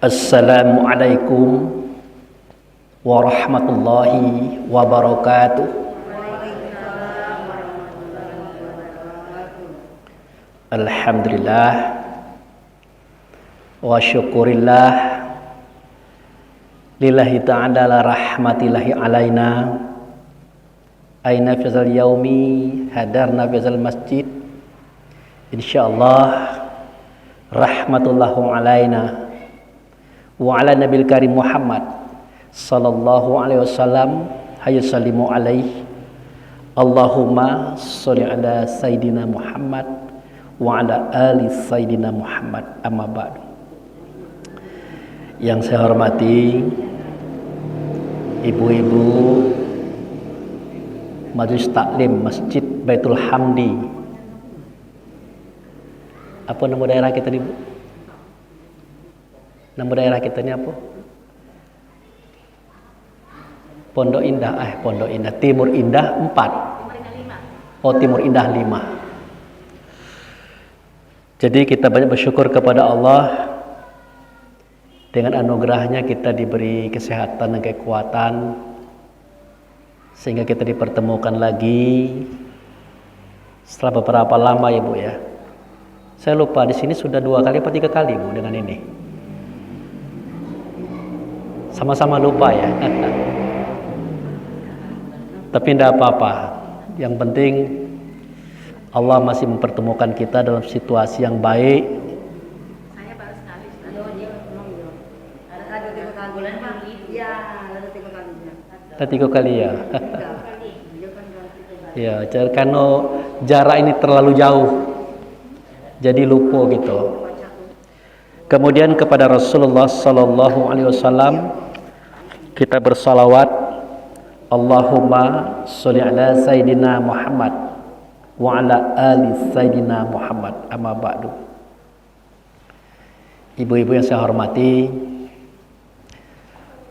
Assalamualaikum warahmatullahi wabarakatuh. Alhamdulillah wa syukurillah lillahi ta'ala rahmatillahi alaina aina fizal yaumi hadarna fizal masjid insyaallah rahmatullahu alaina wa ala nabil karim Muhammad sallallahu alaihi wasallam hayya sallimu alaihi Allahumma sholli ala sayyidina Muhammad wa ala ali sayyidina Muhammad amma ba'du. Yang saya hormati ibu-ibu Majelis Taklim Masjid Baitul Hamdi. Apa nama daerah kita nih, Bu? Nama daerah kita ini apa? Pondok Indah, Pondok Indah, Timur Indah 4. Oh, Timur Indah 5. Jadi kita banyak bersyukur kepada Allah, dengan anugerahnya kita diberi kesehatan dan kekuatan sehingga kita dipertemukan lagi setelah beberapa lama ya Bu ya. Saya lupa di sini sudah 2 kali atau 3 kali Bu dengan ini. Sama-sama lupa ya. Tapi tidak apa-apa. Yang penting Allah masih mempertemukan kita dalam situasi yang baik. Saya baru sekali. Ada 3 kali. Iya, ada 3 kali. Ada 3 kali ya. Ya, karena jarak ini terlalu jauh. Jadi lupa gitu. Kemudian kepada Rasulullah sallallahu alaihi wasallam kita bersalawat, Allahumma sholli ala sayyidina Muhammad wa ala ali sayyidina Muhammad amma ba'du. Ibu-ibu yang saya hormati,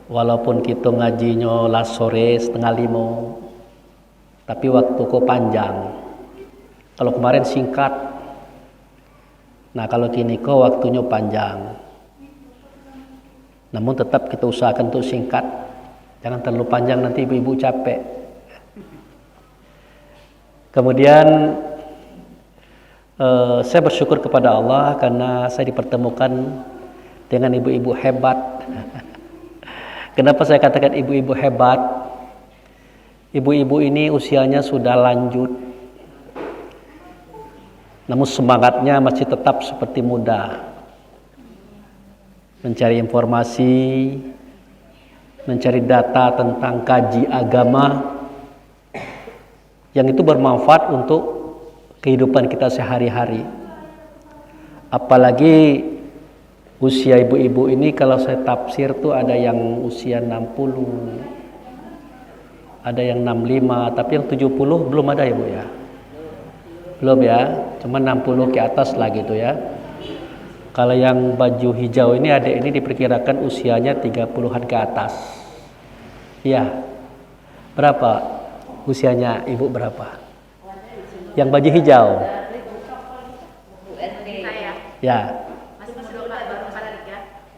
walaupun kita ngajinya lah sore 4:30, tapi waktu kok panjang. Kalau kemarin singkat, nah kalau kini kok waktunya panjang. Namun tetap kita usahakan untuk singkat, jangan terlalu panjang nanti ibu-ibu capek. Kemudian saya bersyukur kepada Allah karena saya dipertemukan dengan ibu-ibu hebat. Kenapa saya katakan ibu-ibu hebat? Ibu-ibu ini usianya sudah lanjut, namun semangatnya masih tetap seperti muda. Mencari informasi, mencari data tentang kaji agama yang itu bermanfaat untuk kehidupan kita sehari-hari. Apalagi usia ibu-ibu ini kalau saya tafsir tuh ada yang usia 60, ada yang 65, tapi yang 70 belum ada ya Bu ya. Belum ya, cuma 60 ke atas lah gitu ya. Kalau yang baju hijau ini adik ini diperkirakan usianya 30-an ke atas. Iya. Berapa usianya Ibu berapa? Yang baju hijau? Ya.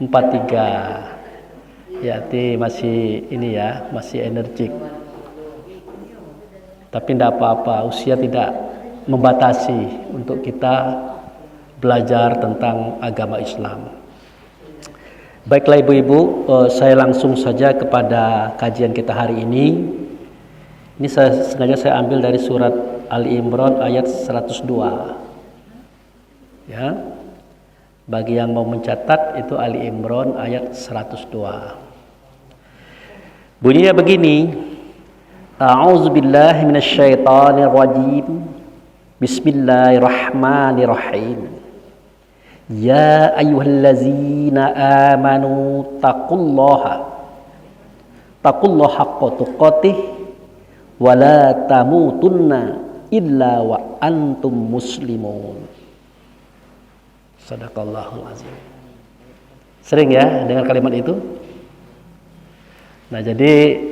43. Ya, masih ini ya, masih energik. Tapi tidak apa-apa, usia tidak membatasi untuk kita belajar tentang agama Islam. Baiklah ibu-ibu, saya langsung saja kepada kajian kita hari ini. Ini sengaja saya ambil dari surat Ali Imran ayat 102. Ya. Bagi yang mau mencatat itu Ali Imran ayat 102. Bunyinya begini. A'udzubillahi minasyaitonirrajim. Bismillahirrahmanirrahim. Ya ayyuhallazina amanu taqullaha haqqa tuqatih wa la tamutunna illa wa antum muslimun. Sadaqallahul azim. Sering ya dengar kalimat itu? Nah, jadi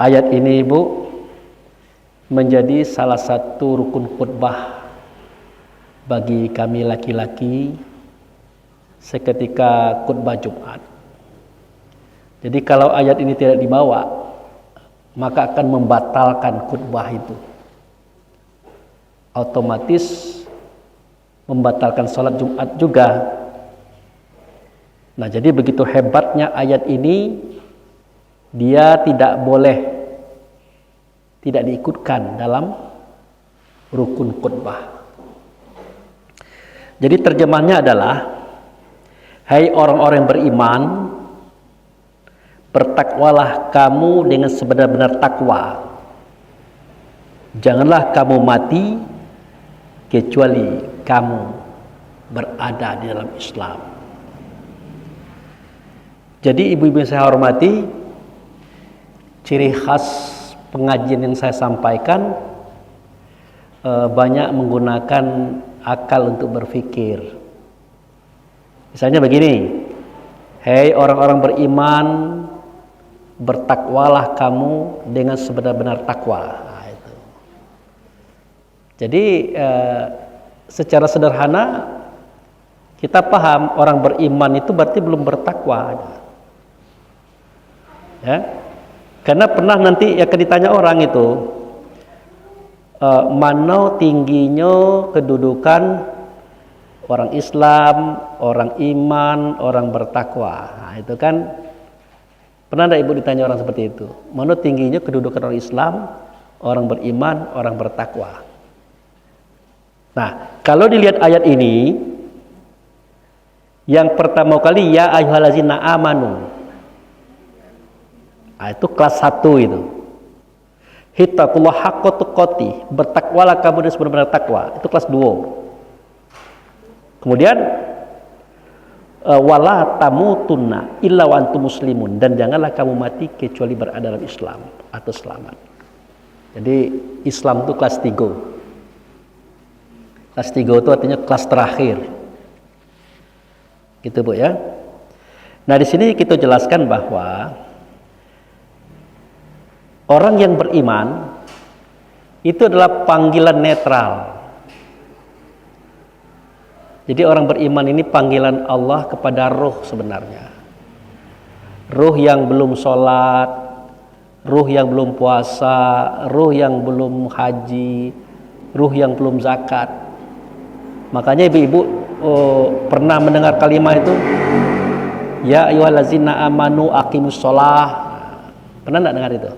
ayat ini Ibu menjadi salah satu rukun khutbah bagi kami laki-laki seketika khutbah Jumat. Jadi kalau ayat ini tidak dibawa, maka akan membatalkan khutbah itu. Otomatis membatalkan sholat Jumat juga. Nah, jadi begitu hebatnya ayat ini, dia tidak boleh tidak diikutkan dalam rukun khutbah. Jadi terjemahnya adalah, hai orang-orang yang beriman, bertakwalah kamu dengan sebenar-benar takwa. Janganlah kamu mati kecuali kamu berada di dalam Islam. Jadi ibu-ibu yang saya hormati, ciri khas pengajian yang saya sampaikan banyak menggunakan akal untuk berpikir. Misalnya begini, hei orang-orang beriman, bertakwalah kamu dengan sebenar-benar takwa. Nah, itu. Jadi secara sederhana kita paham orang beriman itu berarti belum bertakwa. Ya, karena pernah nanti akan ditanya orang itu, mana tingginya kedudukan orang Islam, orang iman, orang bertakwa. Nah, itu kan pernah ada ibu ditanya orang seperti itu, mana tingginya kedudukan orang Islam, orang beriman, orang bertakwa. Nah, kalau dilihat ayat ini, yang pertama kali ya ayyuhallazina amanu. Nah, itu kelas 1 itu. Hittaqullah haqqa tuqatih, bertakwalah kamu dengan sebenar-benar takwa. Itu kelas 2. Kemudian wala tamutunna illa wa antum muslimun, dan janganlah kamu mati kecuali berada dalam Islam atau selamat. Jadi Islam itu kelas 3. Kelas 3 itu artinya kelas terakhir. Gitu Bu ya. Nah, di sini kita jelaskan bahwa orang yang beriman itu adalah panggilan netral. Jadi orang beriman ini panggilan Allah kepada ruh sebenarnya. Ruh yang belum sholat, ruh yang belum puasa, ruh yang belum haji, ruh yang belum zakat. Makanya ibu-ibu pernah mendengar kalimat itu, ya ayyuhallazina amanu aqimus sholah. Pernah enggak dengar itu?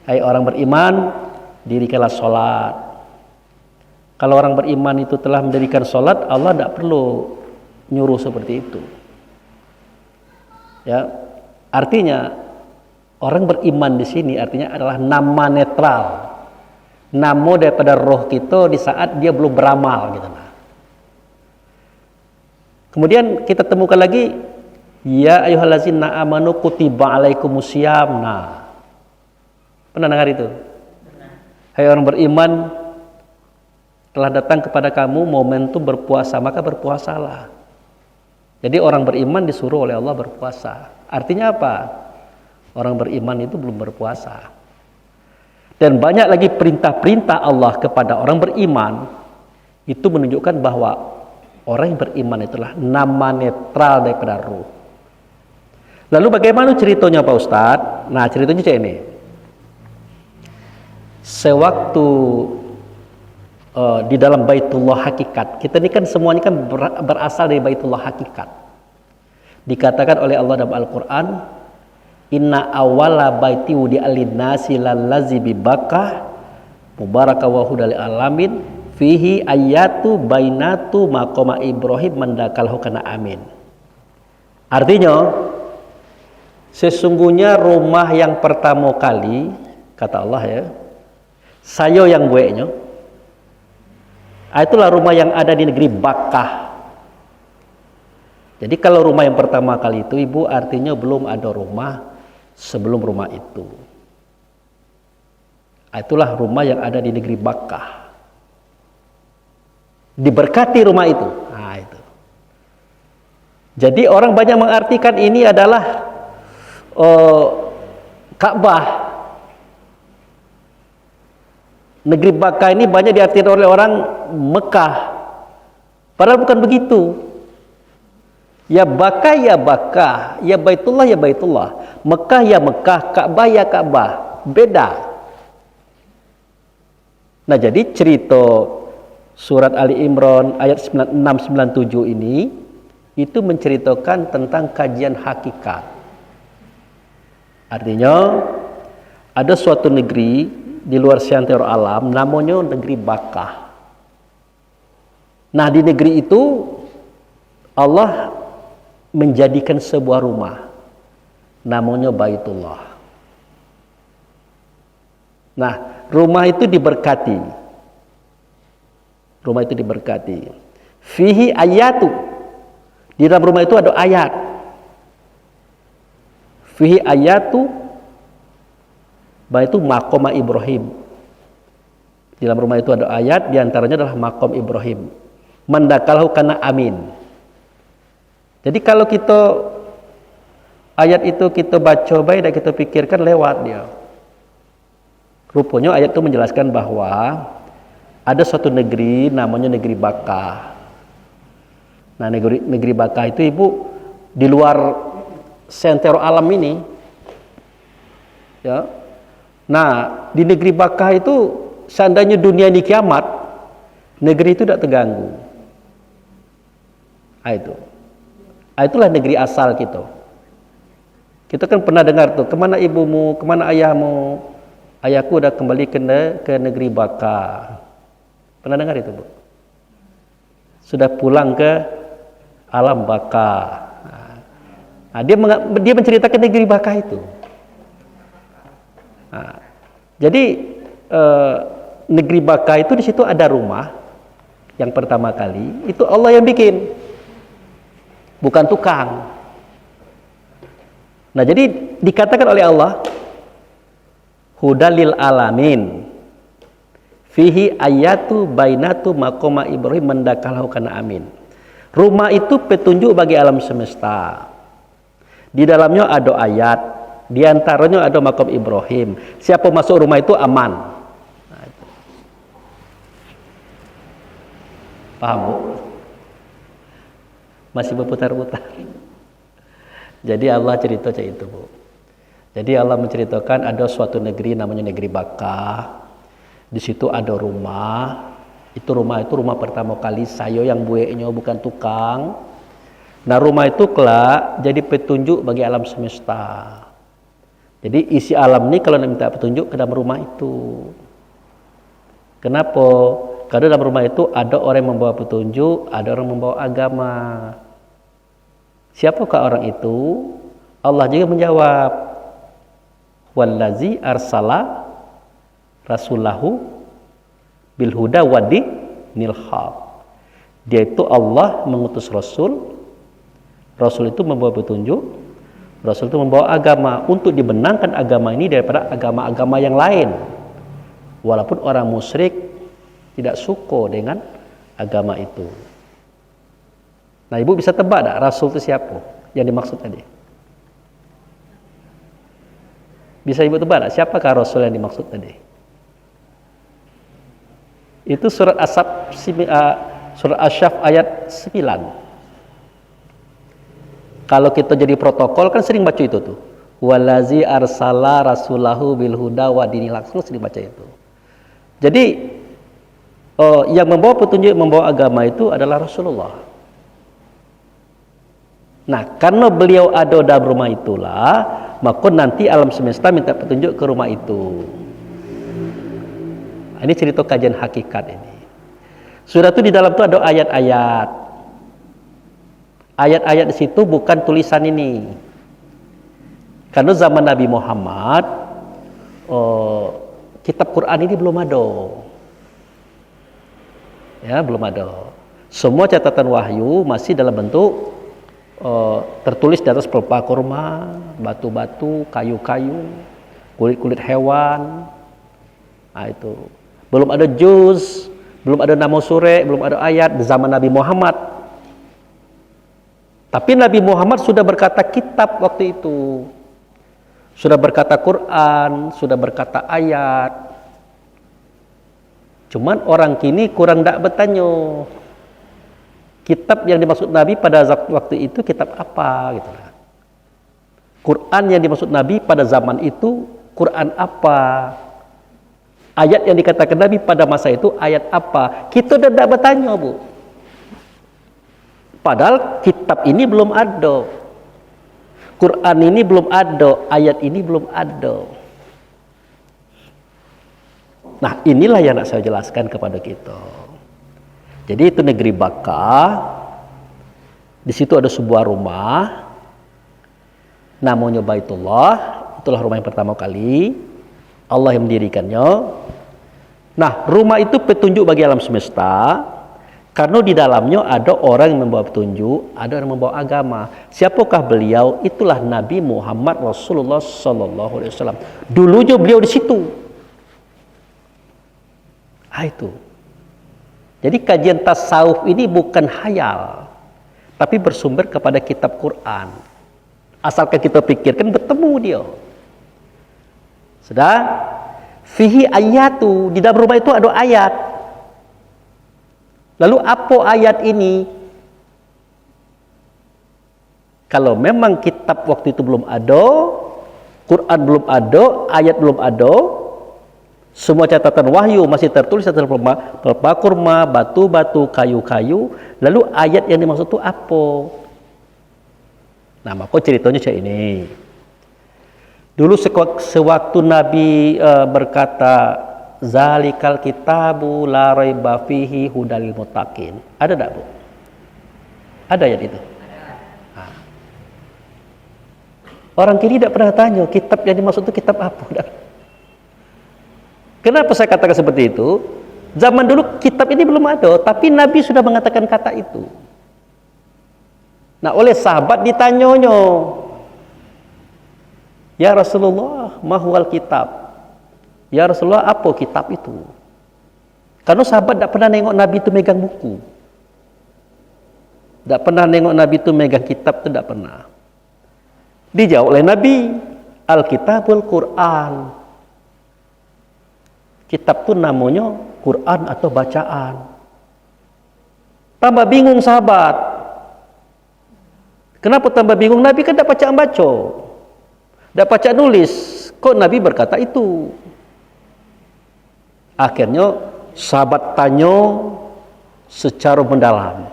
Hai orang beriman, dirikanlah sholat. Kalau orang beriman itu telah mendirikan sholat, Allah tidak perlu nyuruh seperti itu. Ya, artinya orang beriman di sini artinya adalah nama netral, nama daripada roh kita di saat dia belum beramal, gitu. Kemudian kita temukan lagi, ya ayyuhallazina amanu kutiba alaikumusiyam. Nah, pernah dengar itu? Hai orang beriman, telah datang kepada kamu momentum berpuasa, maka berpuasalah. Jadi orang beriman disuruh oleh Allah berpuasa. Artinya apa? Orang beriman itu belum berpuasa. Dan banyak lagi perintah-perintah Allah kepada orang beriman, itu menunjukkan bahwa orang yang beriman itulah nama netral daripada ruh. Lalu bagaimana ceritanya Pak Ustadz? Nah, ceritanya cek ini. Sewaktu di dalam Baitullah Hakikat, kita ini kan semuanya kan berasal dari Baitullah Hakikat. Dikatakan oleh Allah dalam Al-Quran, inna awala baiti wudi'a lin-nasi lallazi bi Bakkah mubaraka wa hudal alamin fihi ayatu bainatu maqama Ibrahim mandakalhu kana amin. Artinya, sesungguhnya rumah yang pertama kali, kata Allah ya, saya yang buatnya. Itulah rumah yang ada di negeri Bakkah. Jadi kalau rumah yang pertama kali itu, ibu, artinya belum ada rumah sebelum rumah itu. Itulah rumah yang ada di negeri Bakkah. Diberkati rumah itu. Nah, itu. Jadi orang banyak mengartikan ini adalah Ka'bah. Negeri Bakkah ini banyak diartikan oleh orang Mekah. Padahal bukan begitu. Ya Baka, ya Baka, ya Baitullah, ya Baitullah, Mekah, ya Mekah, Ka'bah, ya Ka'bah. Beda. Nah, jadi cerita surat Ali Imran ayat 96-97 ini itu menceritakan tentang kajian hakikat. Artinya ada suatu negeri di luar seantero alam namanya negeri Baka. Nah, di negeri itu Allah menjadikan sebuah rumah namanya Baitullah. Nah, rumah itu diberkati. Rumah itu diberkati. Fihi ayatu. Di dalam rumah itu ada ayat. Fihi ayatu. Itu maqam Ibrahim. Di dalam rumah itu ada ayat, di antaranya adalah maqam Ibrahim. Mandakalahu kana amin. Jadi kalau kita ayat itu kita baca baik dan kita pikirkan lewat dia. Rupanya ayat itu menjelaskan bahwa ada suatu negeri namanya negeri Baka. Nah, negeri Baka itu Ibu di luar seantero alam ini. Ya. Nah, di negeri Baka itu seandainya dunia ini kiamat, negeri itu tidak terganggu. Itulah negeri asal kita. Kita kan pernah dengar tuh, kemana ibumu, kemana ayahmu? Ayahku udah kembali ke negeri Baka. Pernah dengar itu, Bu? Sudah pulang ke alam Baka. Nah, dia menceritakan negeri Baka itu. Nah, jadi negeri Baka itu di situ ada rumah yang pertama kali itu Allah yang bikin, bukan tukang. Nah, jadi dikatakan oleh Allah hudalil alamin fihi ayatu bainatu maqama Ibrahim mandakalahu kana amin. Rumah itu petunjuk bagi alam semesta. Di dalamnya ada ayat, di antaranya ada maqam Ibrahim. Siapa masuk rumah itu aman. Nah, itu. Paham, Bu? Masih berputar-putar. Jadi Allah cerita itu, Bu. Jadi Allah menceritakan ada suatu negeri namanya negeri Baka. Di situ ada rumah. Itu rumah pertama kali saya yang bueknya bukan tukang. Nah, rumah itu kelak jadi petunjuk bagi alam semesta. Jadi isi alam ini kalau nak minta petunjuk ke dalam rumah itu. Kenapa? Karena dalam rumah itu ada orang yang membawa petunjuk, ada orang membawa agama. Siapakah orang itu? Allah juga menjawab, wallazi arsala rasulahu bil huda wa dinil haq. Dia itu Allah mengutus Rasul. Rasul itu membawa petunjuk. Rasul itu membawa agama untuk dibenangkan agama ini daripada agama-agama yang lain. Walaupun orang musyrik tidak suka dengan agama itu. Nah, Ibu bisa tebak tak Rasul itu siapa yang dimaksud tadi? Bisa Ibu tebak tak siapakah Rasul yang dimaksud tadi? Itu surat surat Asyaf ayat 9. Kalau kita jadi protokol kan sering baca itu tuh. Walazi arsala rasulahu bil huda wa dinil haq, sering baca itu. Jadi yang membawa petunjuk, membawa agama itu adalah Rasulullah. Nah, karena beliau ada dalam rumah itulah, maka nanti alam semesta minta petunjuk ke rumah itu. Ini cerita kajian hakikat ini. Sudah itu di dalam itu ada ayat-ayat. Ayat-ayat di situ bukan tulisan ini. Karena zaman Nabi Muhammad, kitab Quran ini belum ada. Ya, belum ada. Semua catatan wahyu masih dalam bentuk tertulis di atas pelepah kurma, batu-batu, kayu-kayu, kulit-kulit hewan. Nah, itu. Belum ada juz, belum ada nama surah, belum ada ayat di zaman Nabi Muhammad. Tapi Nabi Muhammad sudah berkata kitab waktu itu. Sudah berkata Quran, sudah berkata ayat. Cuman orang kini kurang dak bertanya. Kitab yang dimaksud Nabi pada waktu itu kitab apa gitu. Quran yang dimaksud Nabi pada zaman itu Quran apa? Ayat yang dikatakan Nabi pada masa itu ayat apa? Kita tidak bertanya, Bu. Padahal kitab ini belum ada. Quran ini belum ada, ayat ini belum ada. Nah, inilah yang nak saya jelaskan kepada kita. Jadi itu negeri Bakkah. Di situ ada sebuah rumah namanya Baitullah. Itulah rumah yang pertama kali Allah yang mendirikannya. Nah, rumah itu petunjuk bagi alam semesta. Karena di dalamnya ada orang yang membawa petunjuk, ada orang yang membawa agama. Siapakah beliau? Itulah Nabi Muhammad Rasulullah Sallallahu Alaihi Wasallam. Dulunya beliau di situ. Itu. Jadi kajian tasawuf ini bukan hayal, tapi bersumber kepada kitab Quran. Asalkan kita pikirkan, bertemu dia. Sudah? Fihi ayatu, di dalam rumah itu ada ayat. Lalu apa ayat ini? Kalau memang kitab waktu itu belum ada, Quran belum ada, ayat belum ada, semua catatan wahyu masih tertulis atas pelepah kurma, batu-batu, kayu-kayu. Lalu ayat yang dimaksud itu apa? Nah, maka ceritanya kayak ini. Dulu sewaktu Nabi berkata, Zalikal kitabu la raiba fihi hudal muttaqin. Ada tak, Bu? Ada ayat itu? Nah. Orang kiri tidak pernah tanya kitab yang dimaksud itu kitab apa. Kenapa saya katakan seperti itu? Zaman dulu kitab ini belum ada, tapi Nabi sudah mengatakan kata itu. Nah, oleh sahabat ditanyanya, ya Rasulullah, mahwal kitab? Ya Rasulullah, apa kitab itu? Karena sahabat tidak pernah nengok Nabi itu megang buku. Tidak pernah nengok Nabi itu megang kitab, itu tidak pernah. Dijawab oleh Nabi, Alkitabul Quran. Kitab itu namanya Quran atau bacaan. Tambah bingung sahabat. Kenapa tambah bingung? Nabi kan tidak bacaan baca. Tidak baca nulis. Kok Nabi berkata itu? Akhirnya sahabat tanya secara mendalam.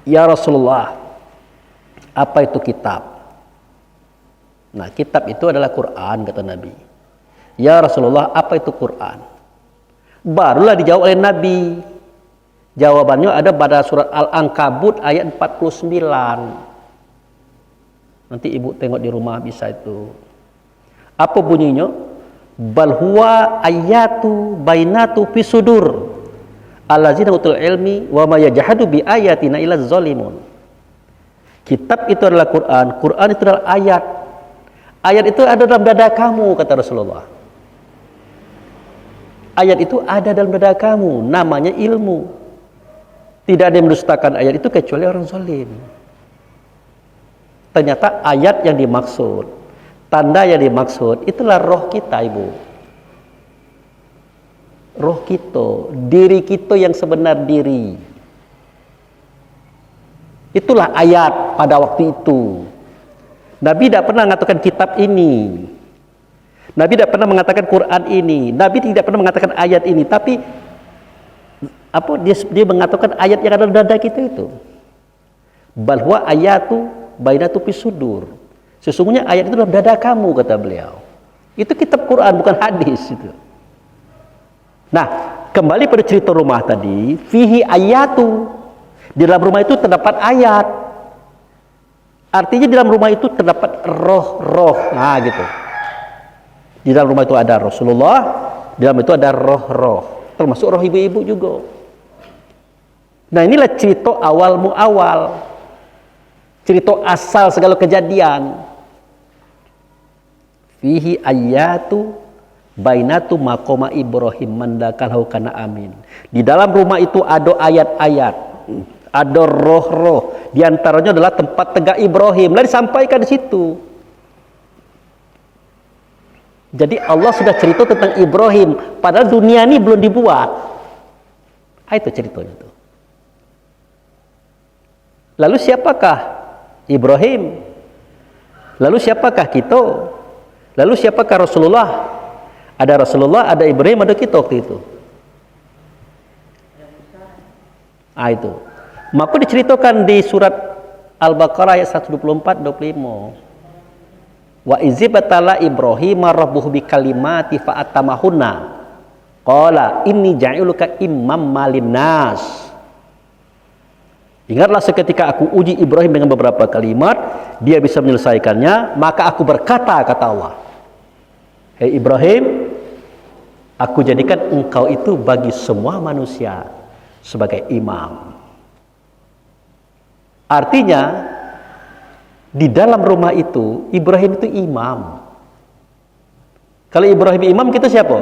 Ya Rasulullah, apa itu kitab? Nah, kitab itu adalah Quran, kata Nabi. Ya Rasulullah, apa itu Quran? Barulah dijawab oleh Nabi. Jawabannya ada pada surat Al-Ankabut ayat 49. Nanti ibu tengok di rumah bisa itu. Apa bunyinya? Bal huwa ayatu bainatu fi sudur allazina utul ilmi wa ma yajhadu bi ayatina illa zalimun. Kitab itu adalah Quran, Quran itu adalah ayat. Ayat itu ada dalam dada kamu, kata Rasulullah. Ayat itu ada dalam dada kamu, namanya ilmu. Tidak ada yang mendustakan ayat itu kecuali orang zalim. Ternyata ayat yang dimaksud, tanda yang dimaksud, itulah roh kita, Ibu. Roh kita, diri kita yang sebenar diri. Itulah ayat pada waktu itu. Nabi tidak pernah mengatakan kitab ini. Nabi tidak pernah mengatakan Quran ini. Nabi tidak pernah mengatakan ayat ini. Tapi apa dia mengatakan ayat yang ada di dada kita itu. Bal huwa ayatu bainatu fisudur. Sesungguhnya ayat itu dalam dada kamu, kata beliau. Itu kitab Quran, bukan hadis itu. Nah, kembali pada cerita rumah tadi, fihi ayatu. Di dalam rumah itu terdapat ayat. Artinya di dalam rumah itu terdapat roh-roh. Nah, gitu. Di dalam rumah itu ada Rasulullah, di dalam itu ada roh-roh, termasuk roh ibu-ibu juga. Nah, inilah cerita awal muawal, cerita asal segala kejadian. Fihi ayatu bainatu maqama Ibrahim mandakal kana amin. Di dalam rumah itu ada ayat-ayat, ada roh-roh. Di antaranya adalah tempat tegak Ibrahim. Lalu disampaikan di situ. Jadi Allah sudah cerita tentang Ibrahim, padahal dunia ini belum dibuat. Itu ceritanya tuh. Lalu siapakah Ibrahim? Lalu siapakah kita? Lalu siapakah Rasulullah? Ada Rasulullah, ada Ibrahim, ada kita waktu itu. Itu. Maka diceritakan di surat Al-Baqarah ayat 124-25. Wa izibtala Ibrahim rabbuhu bikalimati fa'atamahunna. Qala inni ja'iluka imamma linnas. Ingatlah seketika aku uji Ibrahim dengan beberapa kalimat, dia bisa menyelesaikannya, maka aku berkata, kata Allah, hei Ibrahim, aku jadikan engkau itu bagi semua manusia sebagai imam. Artinya, di dalam rumah itu, Ibrahim itu imam. Kalau Ibrahim imam, kita siapa?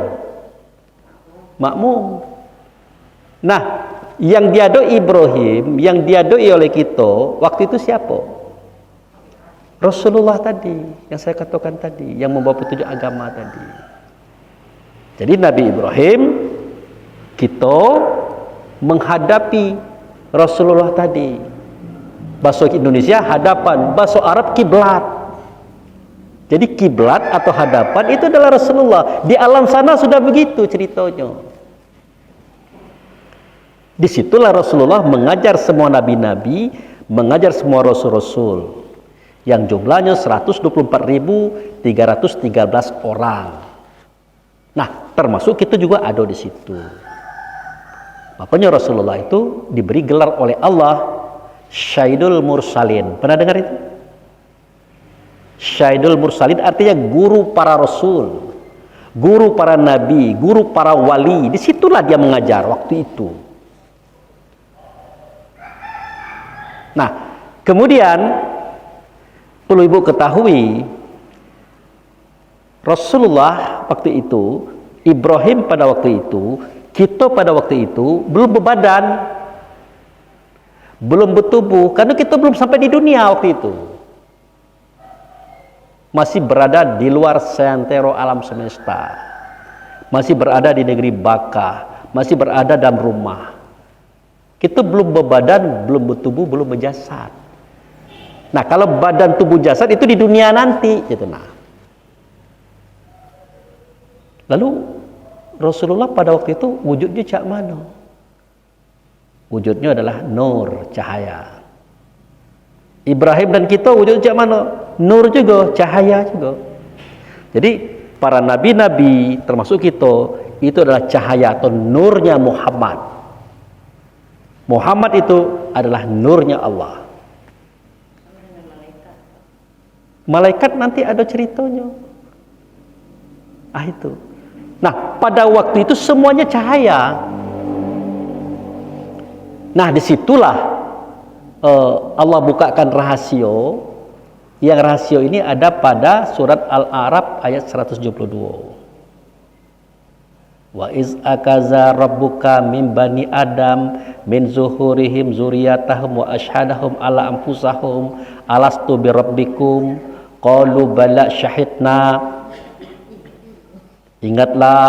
Makmum. Nah, yang diadoi Ibrahim, yang diadoi oleh kita, waktu itu siapa? Rasulullah tadi, yang saya katakan tadi, yang membawa petunjuk agama tadi. Jadi Nabi Ibrahim, kita menghadapi Rasulullah tadi. Bahasa Indonesia hadapan, bahasa Arab kiblat. Jadi kiblat atau hadapan itu adalah Rasulullah. Di alam sana sudah begitu ceritanya. Disitulah Rasulullah mengajar semua nabi-nabi, mengajar semua rasul-rasul yang jumlahnya 124.313 orang. Nah, termasuk kita juga ada di situ. Makanya Rasulullah itu diberi gelar oleh Allah Syaidul Mursalin. Pernah dengar itu? Syaidul Mursalin artinya guru para rasul, guru para nabi, guru para wali. Disitulah dia mengajar waktu itu. Nah, kemudian perlu ibu ketahui, Rasulullah waktu itu, Ibrahim pada waktu itu, kita pada waktu itu belum berbadan, belum bertubuh, karena kita belum sampai di dunia waktu itu. Masih berada di luar seantero alam semesta, masih berada di negeri Baka, masih berada dalam rumah. Kita belum berbadan, belum bertubuh, belum berjasad. Nah, kalau badan, tubuh, jasad itu di dunia nanti, gitu. Nah, lalu Rasulullah pada waktu itu wujudnya cak mana? Wujudnya adalah nur, cahaya. Ibrahim dan kita wujudnya cak mana? Nur juga, cahaya juga. Jadi para nabi-nabi termasuk kita itu adalah cahaya atau nurnya Muhammad. Muhammad itu adalah nurnya Allah. Malaikat nanti ada ceritanya. Itu. Nah, pada waktu itu semuanya cahaya. Nah, disitulah Allah bukakan rahasio. Yang rahasio ini ada pada surat Al-A'raf ayat 172. Wa iz akaza rabbuka min bani adam min zuhurihim zuriyatahum wa ashhadahum ala anfusahum alastu birabbikum qalu bala syahidna. Ingatlah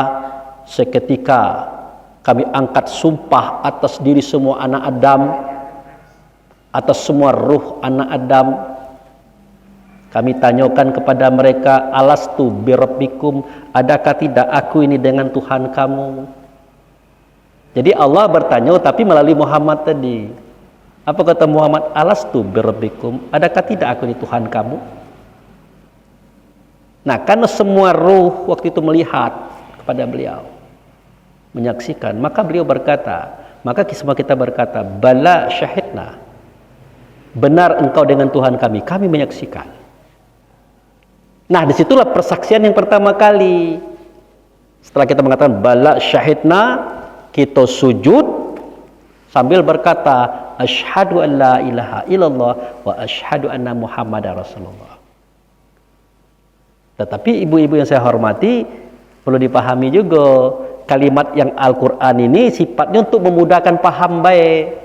seketika kami angkat sumpah atas diri semua anak Adam, atas semua ruh anak Adam. Kami tanyakan kepada mereka, alastu birabbikum, adakah tidak aku ini dengan Tuhan kamu? Jadi Allah bertanya tapi melalui Muhammad tadi. Apa kata Muhammad? Alastu birabbikum, adakah tidak aku ini Tuhan kamu? Nah, karena semua ruh waktu itu melihat kepada beliau, menyaksikan, maka beliau berkata, maka semua kita berkata, bala syahidna, benar engkau dengan Tuhan kami, kami menyaksikan. Nah, disitulah persaksian yang pertama kali. Setelah kita mengatakan bala syahidna, kita sujud sambil berkata asyhadu an la ilaha illallah wa asyhadu anna muhammadar rasulullah. Tetapi ibu-ibu yang saya hormati, perlu dipahami juga kalimat yang Al-Quran ini sifatnya untuk memudahkan paham baik.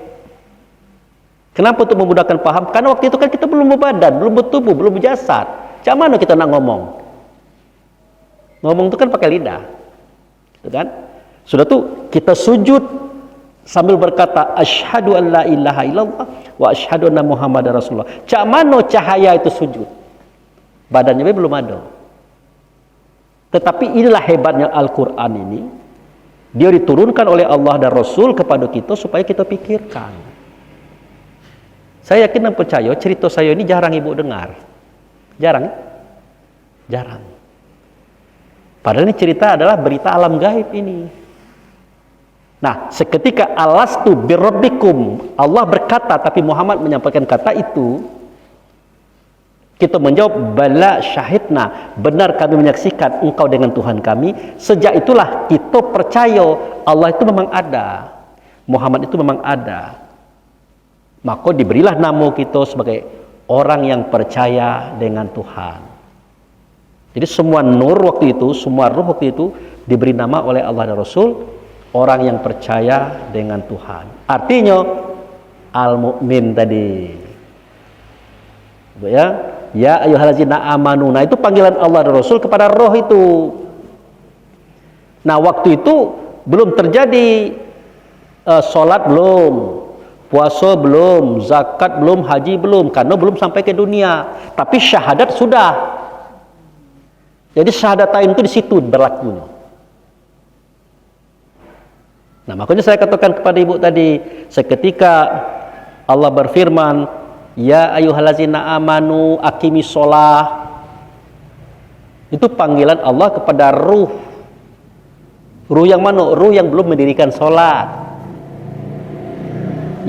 Kenapa untuk memudahkan paham? Karena waktu itu kan kita belum berbadan, belum bertubuh, belum berjasad. Macam mana kita nak ngomong? Ngomong itu kan pakai lidah, gitu kan? Sudah tuh kita sujud sambil berkata asyhadu an la ilaha illallah wa asyhadu anna Muhammadar Rasulullah. Cak mano cahaya itu sujud? Badannya belum ada. Tetapi inilah hebatnya Al-Quran ini. Dia diturunkan oleh Allah dan Rasul kepada kita supaya kita pikirkan. Saya yakin dan percaya cerita saya ini jarang ibu dengar. Jarang? Jarang. Padahal ini cerita adalah berita alam gaib ini. Nah, seketika alastu birabbikum, Allah berkata tapi Muhammad menyampaikan kata itu, kita menjawab bala syahidna, benar kami menyaksikan engkau dengan Tuhan kami. Sejak itulah kita percaya Allah itu memang ada, Muhammad itu memang ada. Maka diberilah nama kita sebagai orang yang percaya dengan Tuhan. Jadi semua nur waktu itu, semua ruh waktu itu diberi nama oleh Allah dan Rasul, orang yang percaya dengan Tuhan. Artinya al-mu'min tadi. Ya ayyuhallazina amanu. Nah, itu panggilan Allah dan Rasul kepada roh itu. Nah, waktu itu belum terjadi sholat belum, puasa belum, zakat belum, haji belum, karena belum sampai ke dunia. Tapi syahadat sudah. Jadi syahadatain itu di situ berlakunya. Nah, makanya saya katakan kepada ibu tadi, seketika Allah berfirman, ya ayyuhallazina amanu aqimis sholah, itu panggilan Allah kepada ruh. Ruh yang mana? Ruh yang belum mendirikan sholat.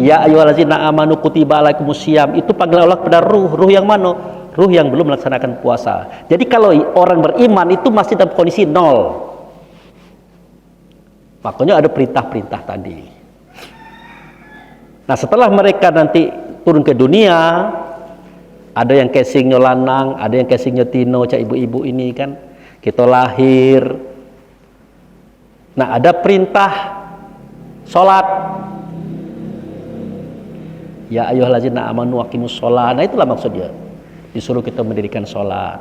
Ya ayyuhallazina amanu kutiba alaikumusiyam, itu panggilan Allah kepada ruh. Ruh yang mana? Ruh yang belum melaksanakan puasa. Jadi kalau orang beriman itu masih dalam kondisi nol. Makanya ada perintah-perintah tadi. Nah, setelah mereka nanti turun ke dunia, ada yang casingnya lanang, ada yang casingnya tino, cak ibu-ibu ini kan, kita lahir. Nah, ada perintah sholat. Ya ayyuhallazina amanu aqimus sholat. Nah, itulah maksudnya. Disuruh kita mendirikan sholat.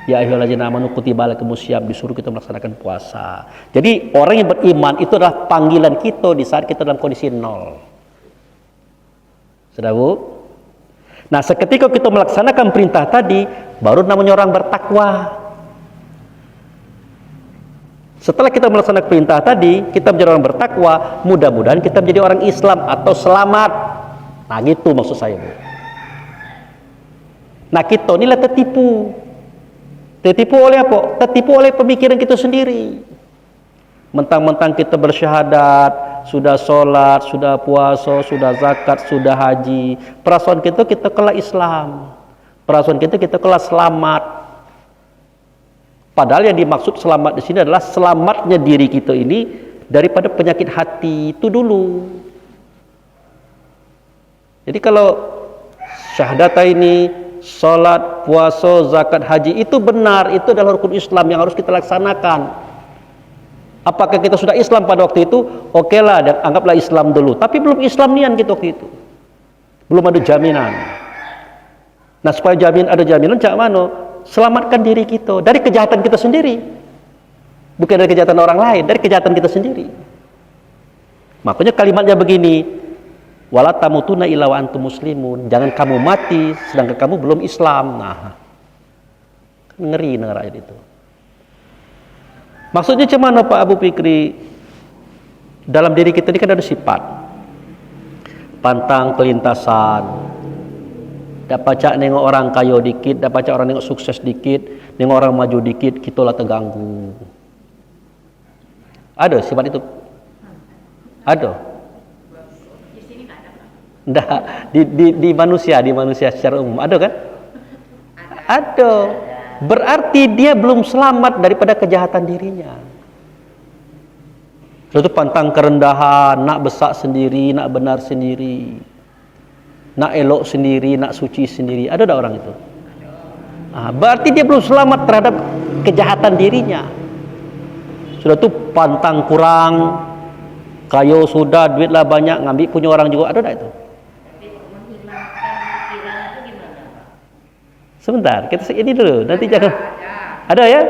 Ya ayyuhallazina amanu kutiba alaikumusiyam, disuruh kita melaksanakan puasa. Jadi orang yang beriman itu adalah panggilan kita di saat kita dalam kondisi nol. Sudah Bu? Nah, seketika kita melaksanakan perintah tadi, baru namanya orang bertakwa. Setelah kita melaksanakan perintah tadi, kita menjadi orang bertakwa, mudah-mudahan kita menjadi orang Islam atau selamat. Nah, gitu maksud saya Bu. Nah, kita inilah tertipu. Tertipu oleh apa? Tertipu oleh pemikiran kita sendiri. Mentang-mentang kita bersyahadat, sudah sholat, sudah puasa, sudah zakat, sudah haji, perasaan kita kelak Islam, perasaan kita kelak selamat. Padahal yang dimaksud selamat di sini adalah selamatnya diri kita ini daripada penyakit hati itu dulu. Jadi kalau syahadat ini, sholat, puasa, zakat, haji itu benar, itu adalah rukun Islam yang harus kita laksanakan. Apakah kita sudah Islam pada waktu itu? Oke lah, dan anggaplah Islam dulu. Tapi belum Islam nian kita waktu itu. Belum ada jaminan. Nah, supaya ada jaminan, cak mano? Selamatkan diri kita dari kejahatan kita sendiri. Bukan dari kejahatan orang lain, dari kejahatan kita sendiri. Makanya kalimatnya begini, wala tamutunna illa wa antum muslimun. Jangan kamu mati sedangkan kamu belum Islam. Nah, ngeri dengar ayat itu. Maksudnya cuman Pak Abu Fikri, dalam diri kita ini kan ada sifat pantang kelintasan. Dapat cak nengok orang kaya dikit, dapat cak orang nengok sukses dikit, nengok orang maju dikit, kita lah terganggu. Ada sifat itu? Ada? Di sini nggak ada, Pak. Nggak, di manusia secara umum ada kan? Ada. Berarti dia belum selamat daripada kejahatan dirinya. Itu pantang kerendahan, nak besak sendiri, nak benar sendiri, nak elok sendiri, nak suci sendiri. Ada tak orang itu? Berarti dia belum selamat terhadap kejahatan dirinya. Sudah tu pantang kurang, kayo sudah, duit lah banyak, ngambil punya orang juga. Ada tak itu? Sebentar, kita ini dulu, nanti jangan. Ada ya?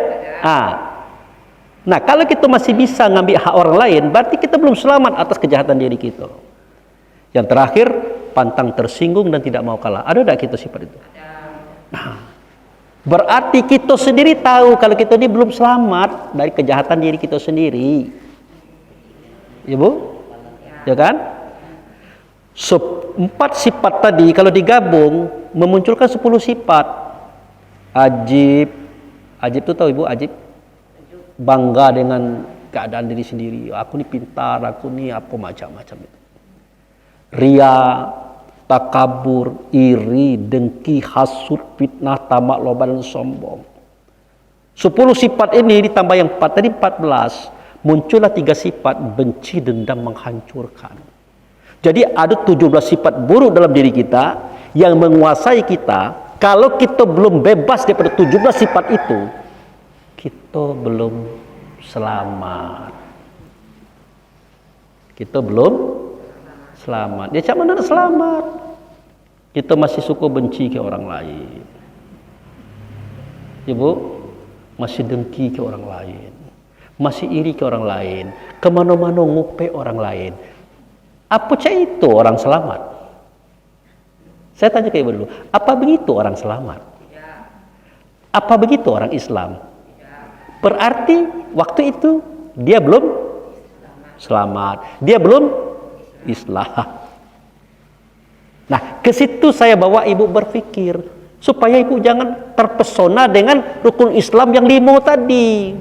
Nah, kalau kita masih bisa ngambil hak orang lain, berarti kita belum selamat atas kejahatan diri kita. Yang terakhir, pantang tersinggung dan tidak mau kalah. Ada tidak kita sifat itu? Nah, berarti kita sendiri tahu kalau kita ini belum selamat dari kejahatan diri kita sendiri. Ya Bu? Ya kan? Empat sifat tadi kalau digabung memunculkan 10 sifat. Ajib itu tahu Ibu, ajib? Bangga dengan keadaan diri sendiri. Aku ni pintar, aku ni apa macam-macam itu. Ria, takabur, iri, dengki, hasud, fitnah, tamak, loba dan sombong. 10 sifat ini ditambah yang 4 tadi 14, muncullah 3 sifat benci, dendam, menghancurkan. Jadi ada 17 sifat buruk dalam diri kita yang menguasai kita. Kalau kita belum bebas daripada 17 sifat itu, kita belum selamat. Kita belum selamat. Dia cak mana nak selamat? Kita masih suka benci ke orang lain. Ibu, masih dengki ke orang lain. Masih iri ke orang lain. Kemana-mana ngupe orang lain. Apa cak itu orang selamat? Saya tanya ke Ibu dulu, apa begitu orang selamat? Apa begitu orang Islam? Berarti waktu itu dia belum selamat. Dia belum Islam. Nah, ke situ saya bawa Ibu berpikir supaya Ibu jangan terpesona dengan rukun Islam yang 5 tadi.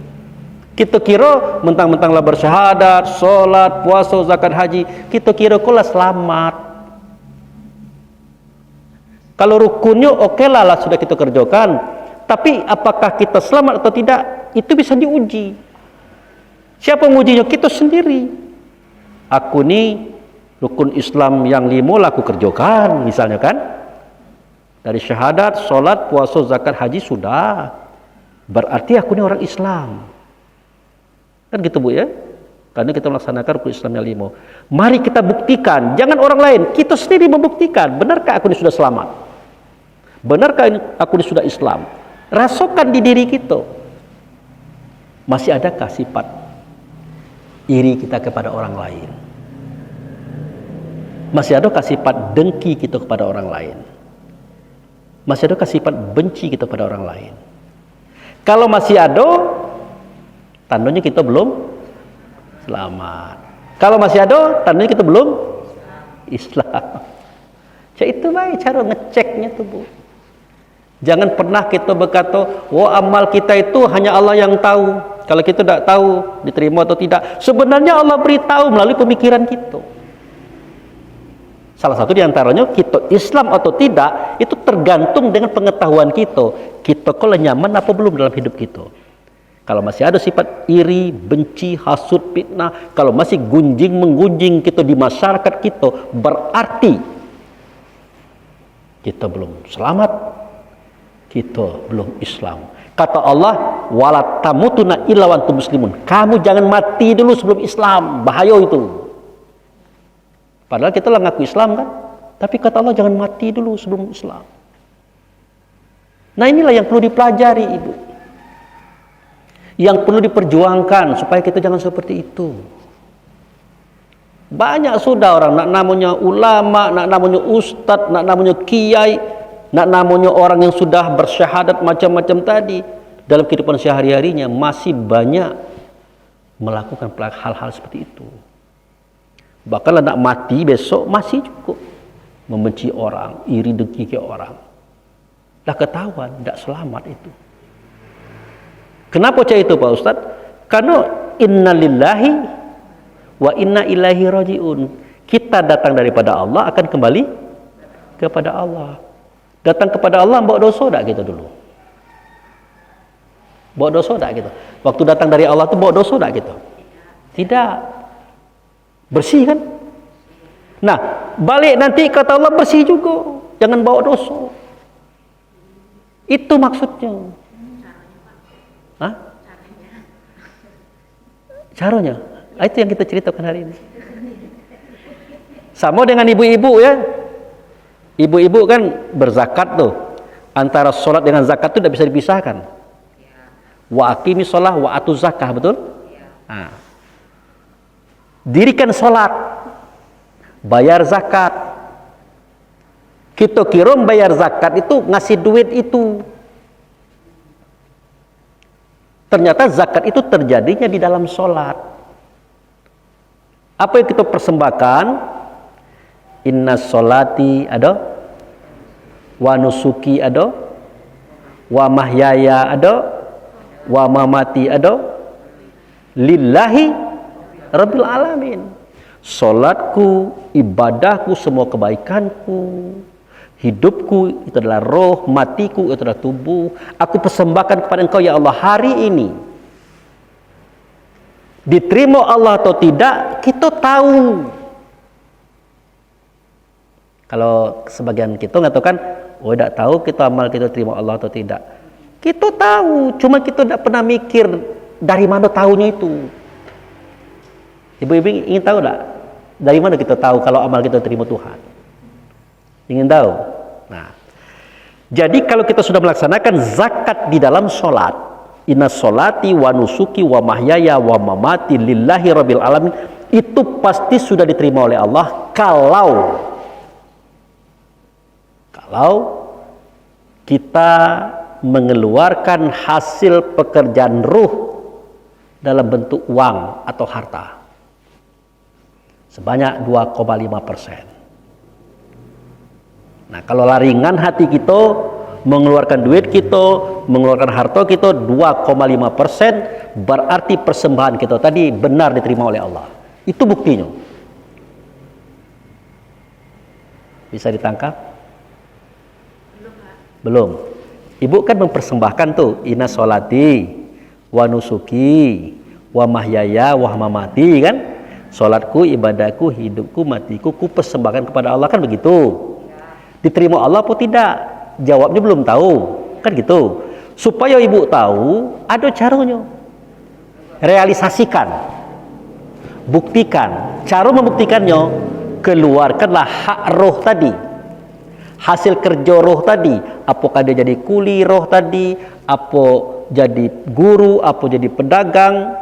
Kita kira mentang-mentang lah bersyahadat, sholat, puasa, zakat, haji, kita kira kok selamat. Kalau rukunnya oke lah sudah kita kerjakan. Tapi apakah kita selamat atau tidak, itu bisa diuji. Siapa mengujinya? Kita sendiri. Aku ni rukun Islam yang 5 lah aku kerjakan, misalnya kan. Dari syahadat, sholat, puasa, zakat, haji sudah. Berarti aku ni orang Islam. Kan gitu Bu ya? Karena kita melaksanakan rukun Islam yang 5. Mari kita buktikan, jangan orang lain, kita sendiri membuktikan. Benarkah aku ini sudah selamat? Benarkah aku ini sudah Islam? Rasakan di diri kita. Masih adakah sifat iri kita kepada orang lain? Masih adakah sifat dengki kita kepada orang lain? Masih adakah sifat benci kita kepada orang lain? Kalau masih ada, tandanya kita belum selamat. Kalau masih ada, tandanya kita belum Islam. Jadi itu baik cara ngeceknya tuh Bu. Jangan pernah kita berkata, wah amal kita itu hanya Allah yang tahu. Kalau kita tidak tahu diterima atau tidak, sebenarnya Allah beritahu melalui pemikiran kita. Salah satu diantaranya kita Islam atau tidak itu tergantung dengan pengetahuan kita. Kita kalau nyaman apa belum dalam hidup kita. Kalau masih ada sifat iri, benci, hasud, fitnah, kalau masih gunjing menggunjing kita di masyarakat kita, berarti kita belum selamat. Kita belum Islam. Kata Allah, wala tamutuna illa wa antum muslimun. Kamu jangan mati dulu sebelum Islam. Bahaya itu. Padahal kita lah ngaku Islam kan. Tapi kata Allah jangan mati dulu sebelum Islam. Nah inilah yang perlu dipelajari Ibu. Yang perlu diperjuangkan supaya kita jangan seperti itu. Banyak sudah orang nak namanya ulama, nak namanya ustadz, nak namanya kiai, nak namanya orang yang sudah bersyahadat macam-macam tadi, dalam kehidupan sehari-harinya masih banyak melakukan hal-hal seperti itu. Bahkan nak mati besok masih cukup membenci orang, iri dengki ke orang. Dah ketahuan tidak selamat itu. Kenapa cak itu Pak Ustaz? Karena innalillahi wa inna ilaihi rajiun. Kita datang daripada Allah akan kembali kepada Allah. Datang kepada Allah bawa dosa tak kita dulu? Bawa dosa tak kita? Waktu datang dari Allah tu bawa dosa tak kita? Tidak. Bersih kan? Nah, balik nanti kata Allah bersih juga. Jangan bawa dosa. Itu maksudnya. Hah? Caranya? Itu yang kita ceritakan hari ini. Sama dengan ibu-ibu ya. Ibu-ibu kan berzakat tuh. Antara sholat dengan zakat itu tidak bisa dipisahkan. Wa aqimi sholah wa atu zakah, betul? Nah. Dirikan sholat, bayar zakat, Kita kira bayar zakat itu ngasih duit itu. Ternyata zakat itu terjadinya di dalam sholat. Apa yang kita persembahkan? Inna sholati ada, wa nusuki ada, wa mahyaya ada, wa mamati ada, lillahi rabbil alamin. Sholatku, ibadahku, semua kebaikanku, hidupku itu adalah roh, matiku itu adalah tubuh. Aku persembahkan kepada Engkau ya Allah hari ini. Diterima Allah atau tidak, kita tahu. Kalau sebagian kita mengatakan, oh tidak tahu kita amal kita terima Allah atau tidak. Kita tahu, cuma kita tidak pernah mikir dari mana tahunya itu. Ibu-ibu ingin tahu tidak? Dari mana kita tahu kalau amal kita terima Tuhan? Ingin tahu? Nah, jadi kalau kita sudah melaksanakan zakat di dalam sholat, inna sholati wa nusuki wa mahyaya wa mamati lillahi rabbil alamin, itu pasti sudah diterima oleh Allah kalau kita mengeluarkan hasil pekerjaan ruh dalam bentuk uang atau harta sebanyak 2,5%. Nah, kalau laringan hati kita, mengeluarkan duit kita, mengeluarkan harta kita 2,5%, berarti persembahan kita tadi benar diterima oleh Allah. Itu buktinya. Bisa ditangkap? Belum. Ibu kan mempersembahkan tuh, inna sholati, wa nusuki, wa mahyaya, wa mamati, kan? Sholatku, ibadahku, hidupku, matiku, ku persembahkan kepada Allah, kan begitu. Diterima Allah atau tidak? Jawabnya belum tahu, kan gitu. Supaya ibu tahu, ada caranya. Realisasikan, buktikan. Cara membuktikannya, keluarkanlah hak roh tadi, hasil kerja roh tadi. Apakah dia jadi kuli roh tadi, apa jadi guru, apa jadi pedagang,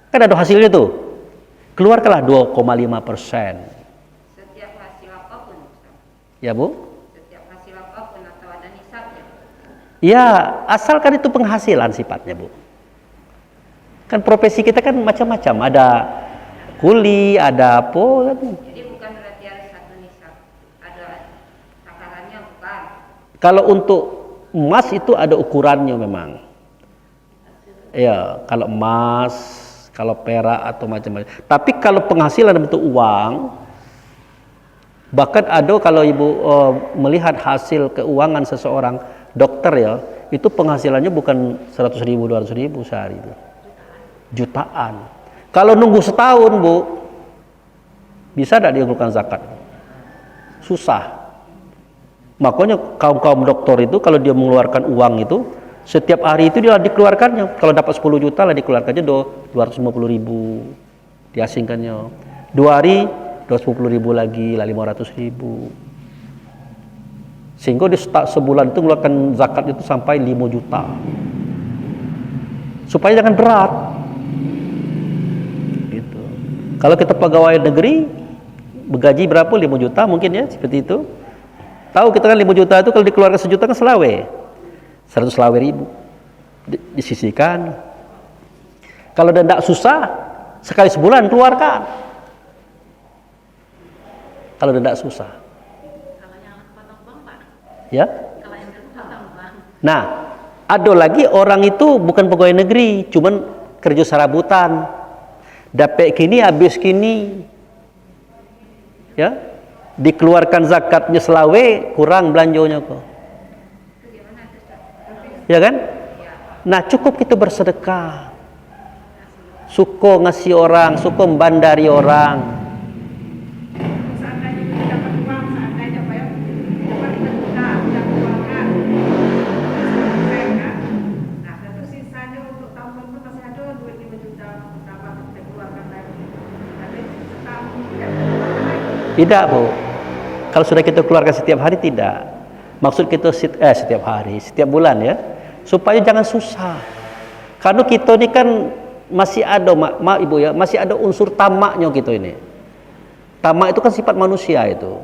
kan ada hasilnya tuh. Keluarkanlah 2,5%. Setiap hasil apapun, Ustaz. Ya Bu? Setiap hasil apapun atau ada nisabnya. Ya, asalkan itu penghasilan sifatnya Bu. Kan profesi kita kan macam-macam, ada kuli, ada apa kan. Jadi bukan berarti harus satu nisab. Ada takarannya bukan. Kalau untuk emas itu ada ukurannya memang. Ya, kalau emas, kalau perak atau macam-macam. Tapi kalau penghasilan dalam bentuk uang, bahkan ada kalau ibu melihat hasil keuangan seseorang dokter ya, itu penghasilannya bukan 100.000, 200.000 sehari itu. Jutaan. Kalau nunggu setahun Bu, bisa tidak dia mengeluarkan zakat? Susah. Makanya kaum dokter itu kalau dia mengeluarkan uang itu setiap hari itu dia dikeluarkannya. Kalau dapat 10 juta lah dikeluarkannya 250.000, diasingkannya. 2 hari 250.000 lagi, lah 500.000. Sehingga di sebulan itu mengeluarkan zakat itu sampai 5 juta. Supaya jangan berat. Gitu. Kalau kita pegawai negeri bergaji berapa? 5 juta mungkin ya, seperti itu. Tahu kita kan 5 juta itu kalau dikeluarkan sejuta kan selawe. 100.000 disisihkan. Kalau tidak susah, sekali sebulan keluarkan. Kalau tidak susah. Kalau yang potong bank, Pak. Ya. Kalau yang potong bank. Nah, ada lagi orang itu bukan pegawai negeri, cuman kerja serabutan. Dapat kini, habis kini. Ya. Dikeluarkan zakatnya selawe, kurang belanjonya kok. Ya kan? Nah, cukup kita bersedekah. Suka ngasih orang, suka membandari orang. Seandainya kita dapat uang, seandainya Pak ya, dapat kita keluarkan. Nah, tentu sisanya untuk tahun depan masih ada duit 5 juta dapat kita keluarkan lagi. Tapi setahun tidak keluarkan lagi. Tidak Bu. Kalau sudah kita keluarkan setiap hari tidak. Maksud kita setiap hari, setiap bulan ya. Supaya jangan susah. Karena kita ini kan masih ada Ibu ya, masih ada unsur tamaknya gitu ini. Tamak itu kan sifat manusia itu.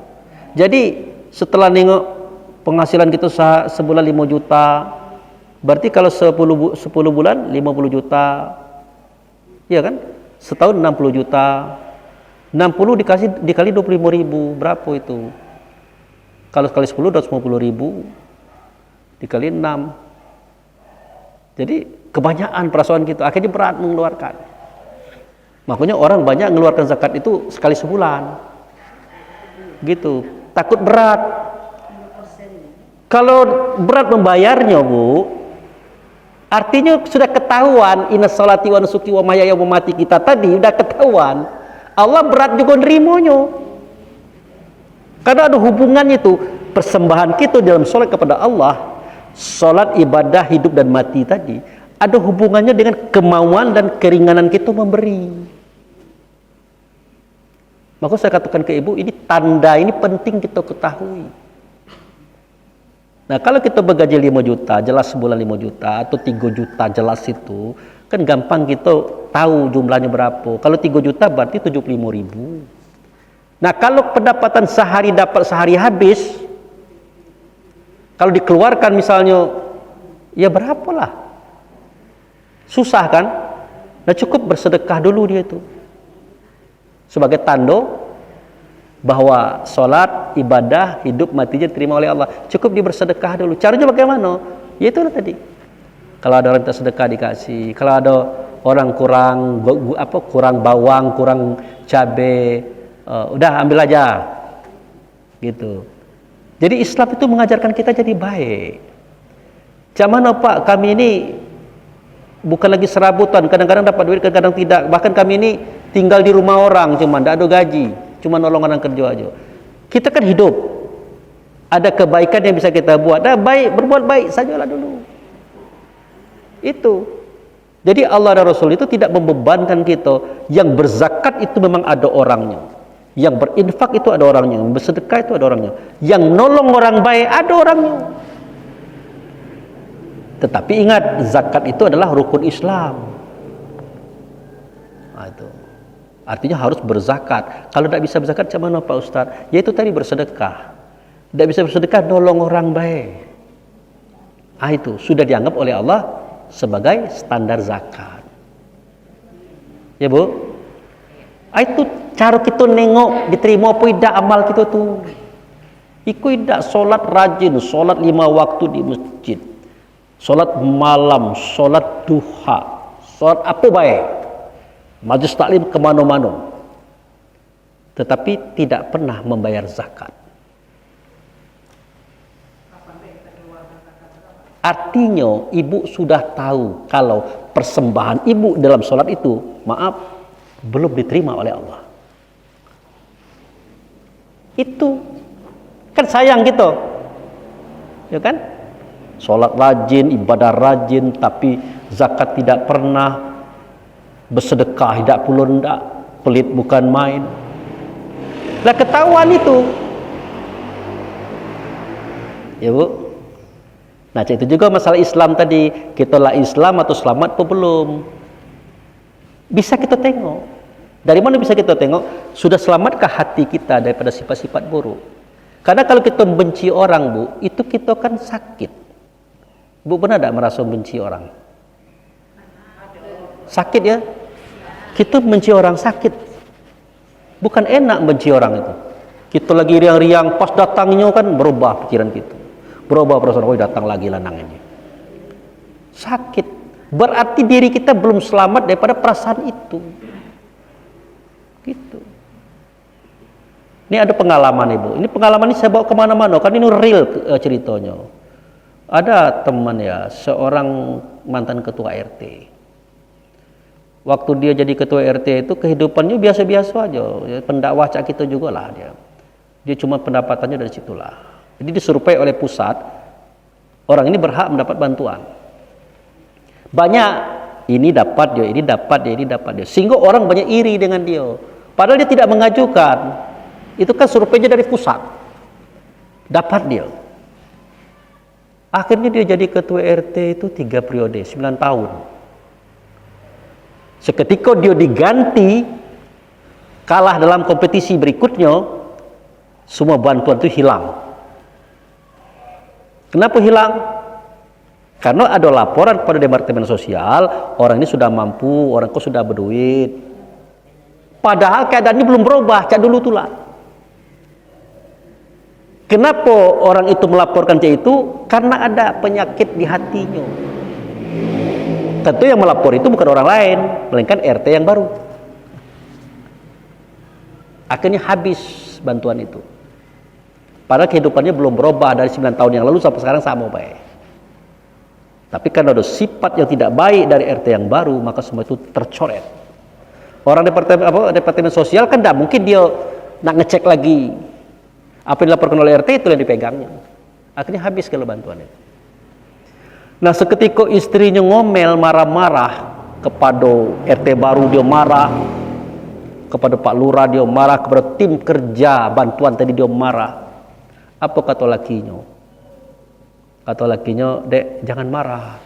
Jadi setelah nengok penghasilan kita sebulan 5 juta, berarti kalau 10 bulan 50 juta, iya kan? Setahun 60 juta. 60 dikali 25.000, berapa itu? Kalau kali 10 250.000 dikali 6. Jadi kebanyakan perasaan kita, akhirnya berat mengeluarkan. Makanya orang banyak mengeluarkan zakat itu sekali sebulan. Gitu, takut berat. Kalau berat membayarnya, Bu, artinya sudah ketahuan inna sholati wa nusuki wa mahyaya wa mamati kita tadi udah ketahuan. Allah berat juga nerimanya. Karena ada hubungannya itu persembahan kita dalam sholat kepada Allah, sholat ibadah hidup dan mati tadi ada hubungannya dengan kemauan dan keringanan kita memberi. Maka saya katakan ke ibu, ini tanda, ini penting kita ketahui. Nah, kalau kita bergaji 5 juta, jelas sebulan 5 juta atau 3 juta, jelas itu kan gampang kita tahu jumlahnya berapa. Kalau 3 juta berarti 75.000. Nah, kalau pendapatan sehari dapat sehari habis, kalau dikeluarkan misalnya, ya berapalah? Susah kan? Nah, cukup bersedekah dulu dia itu. Sebagai tanda bahwa sholat, ibadah, hidup, matinya diterima oleh Allah. Cukup dia bersedekah dulu. Caranya bagaimana? Ya itulah tadi. Kalau ada orang tak sedekah dikasih. Kalau ada orang kurang bawang, kurang cabai, udah ambil aja. Gitu. Jadi Islam itu mengajarkan kita jadi baik. Zaman Pak, kami ini bukan lagi serabutan, kadang-kadang dapat duit, kadang-kadang tidak. Bahkan kami ini tinggal di rumah orang, cuman tidak ada gaji, cuma nolong orang kerja aja. Kita kan hidup, ada kebaikan yang bisa kita buat. Nah, berbuat baik sajalah dulu. Itu. Jadi Allah dan Rasul itu tidak membebankan kita. Yang berzakat itu memang ada orangnya. Yang berinfak itu ada orangnya, yang bersedekah itu ada orangnya, yang nolong orang baik ada orangnya. Tetapi ingat, zakat itu adalah rukun Islam. Nah, itu. Artinya harus berzakat. Kalau tidak bisa berzakat, macam mana Pak Ustaz? Yaitu tadi bersedekah. Tidak bisa bersedekah, nolong orang baik. Ah, itu sudah dianggap oleh Allah sebagai standar zakat. Ya Bu? Itu cara kita nengok diterima apa tidak amal kita tu. Iku tidak solat rajin, solat 5 waktu di masjid, solat malam, solat duha, solat apa baik, majlis taklim kemana-mana, tetapi tidak pernah membayar zakat. Artinya ibu sudah tahu kalau persembahan ibu dalam solat itu, maaf, belum diterima oleh Allah. Itu kan sayang gitu, ya kan? Sholat rajin, ibadah rajin, tapi zakat tidak pernah, bersedekah tidak pula tidak, pelit bukan main. Lah ketahuan itu, ya Bu. Nah, itu juga masalah Islam tadi, kita lah Islam atau selamat atau belum? Bisa kita tengok. Dari mana bisa kita tengok? Sudah selamatkah hati kita daripada sifat-sifat buruk? Karena kalau kita benci orang, Bu, itu kita kan sakit. Bu pernah tidak merasa benci orang? Sakit ya? Kita benci orang sakit. Bukan enak benci orang itu. Kita lagi riang-riang, pas datangnya kan berubah pikiran kita. Berubah perasaan, oh datang lagi lanang ini. Sakit. Berarti diri kita belum selamat daripada perasaan itu. Gitu. Ini ada pengalaman Ibu. Ini pengalaman ini saya bawa kemana-mana. Kan ini real ceritanya. Ada teman ya, seorang mantan ketua RT. Waktu dia jadi ketua RT itu kehidupannya biasa-biasa aja. Ya, pendakwah cak kita juga lah dia. Dia cuma pendapatannya dari situlah. Jadi disurvei oleh pusat, orang ini berhak mendapat bantuan. Banyak, ini dapat dia, ini dapat dia, ini dapat dia. Sehingga orang banyak iri dengan dia. Padahal dia tidak mengajukan. Itu kan surveinya dari pusat. Dapat dia. Akhirnya dia jadi ketua RT itu 3 periode, 9 tahun. Seketika dia diganti, kalah dalam kompetisi berikutnya, semua bantuan itu hilang. Kenapa hilang? Karena ada laporan kepada Departemen Sosial, orang ini sudah mampu, orang kok sudah berduit. Padahal keadaannya belum berubah, cak dulu tulah. Kenapa orang itu melaporkan cak itu? Karena ada penyakit di hatinya. Tentu yang melapor itu bukan orang lain, melainkan RT yang baru. Akhirnya habis bantuan itu. Padahal kehidupannya belum berubah dari 9 tahun yang lalu sampai sekarang sama baik. Tapi karena ada sifat yang tidak baik dari RT yang baru, maka semua itu tercoret. Orang departemen sosial kan tidak mungkin dia nak ngecek lagi apa yang dilaporkan oleh RT, itu yang dipegangnya. Akhirnya habis kalau bantuan itu. Nah, seketika istrinya ngomel, marah-marah kepada RT baru, dia marah kepada Pak Lurah, dia marah kepada tim kerja bantuan tadi, dia marah. Apa kata lakinya? Kata lakinya, "Dek, jangan marah."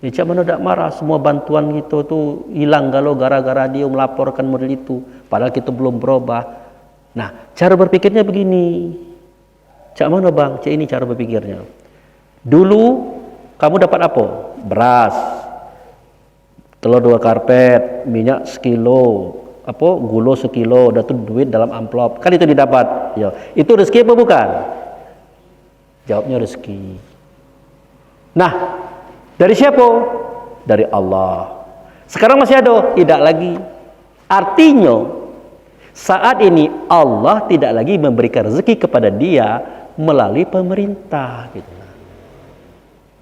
Ya, cak mana tak marah, semua bantuan kita tu hilang kalau gara-gara dia melaporkan model itu, padahal kita belum berubah. Nah, cara berpikirnya begini. Cak mana bang? Cak ini cara berpikirnya. Dulu kamu dapat apa? Beras, telur 2 karpet, minyak sekilo, gula sekilo, dan itu duit dalam amplop. Kan itu didapat. Ya, itu rezeki apa bukan? Jawabnya rezeki. Nah, dari siapa? Dari Allah. Sekarang masih ada? Tidak lagi. Artinya, saat ini Allah tidak lagi memberikan rezeki kepada dia melalui pemerintah. Gitu.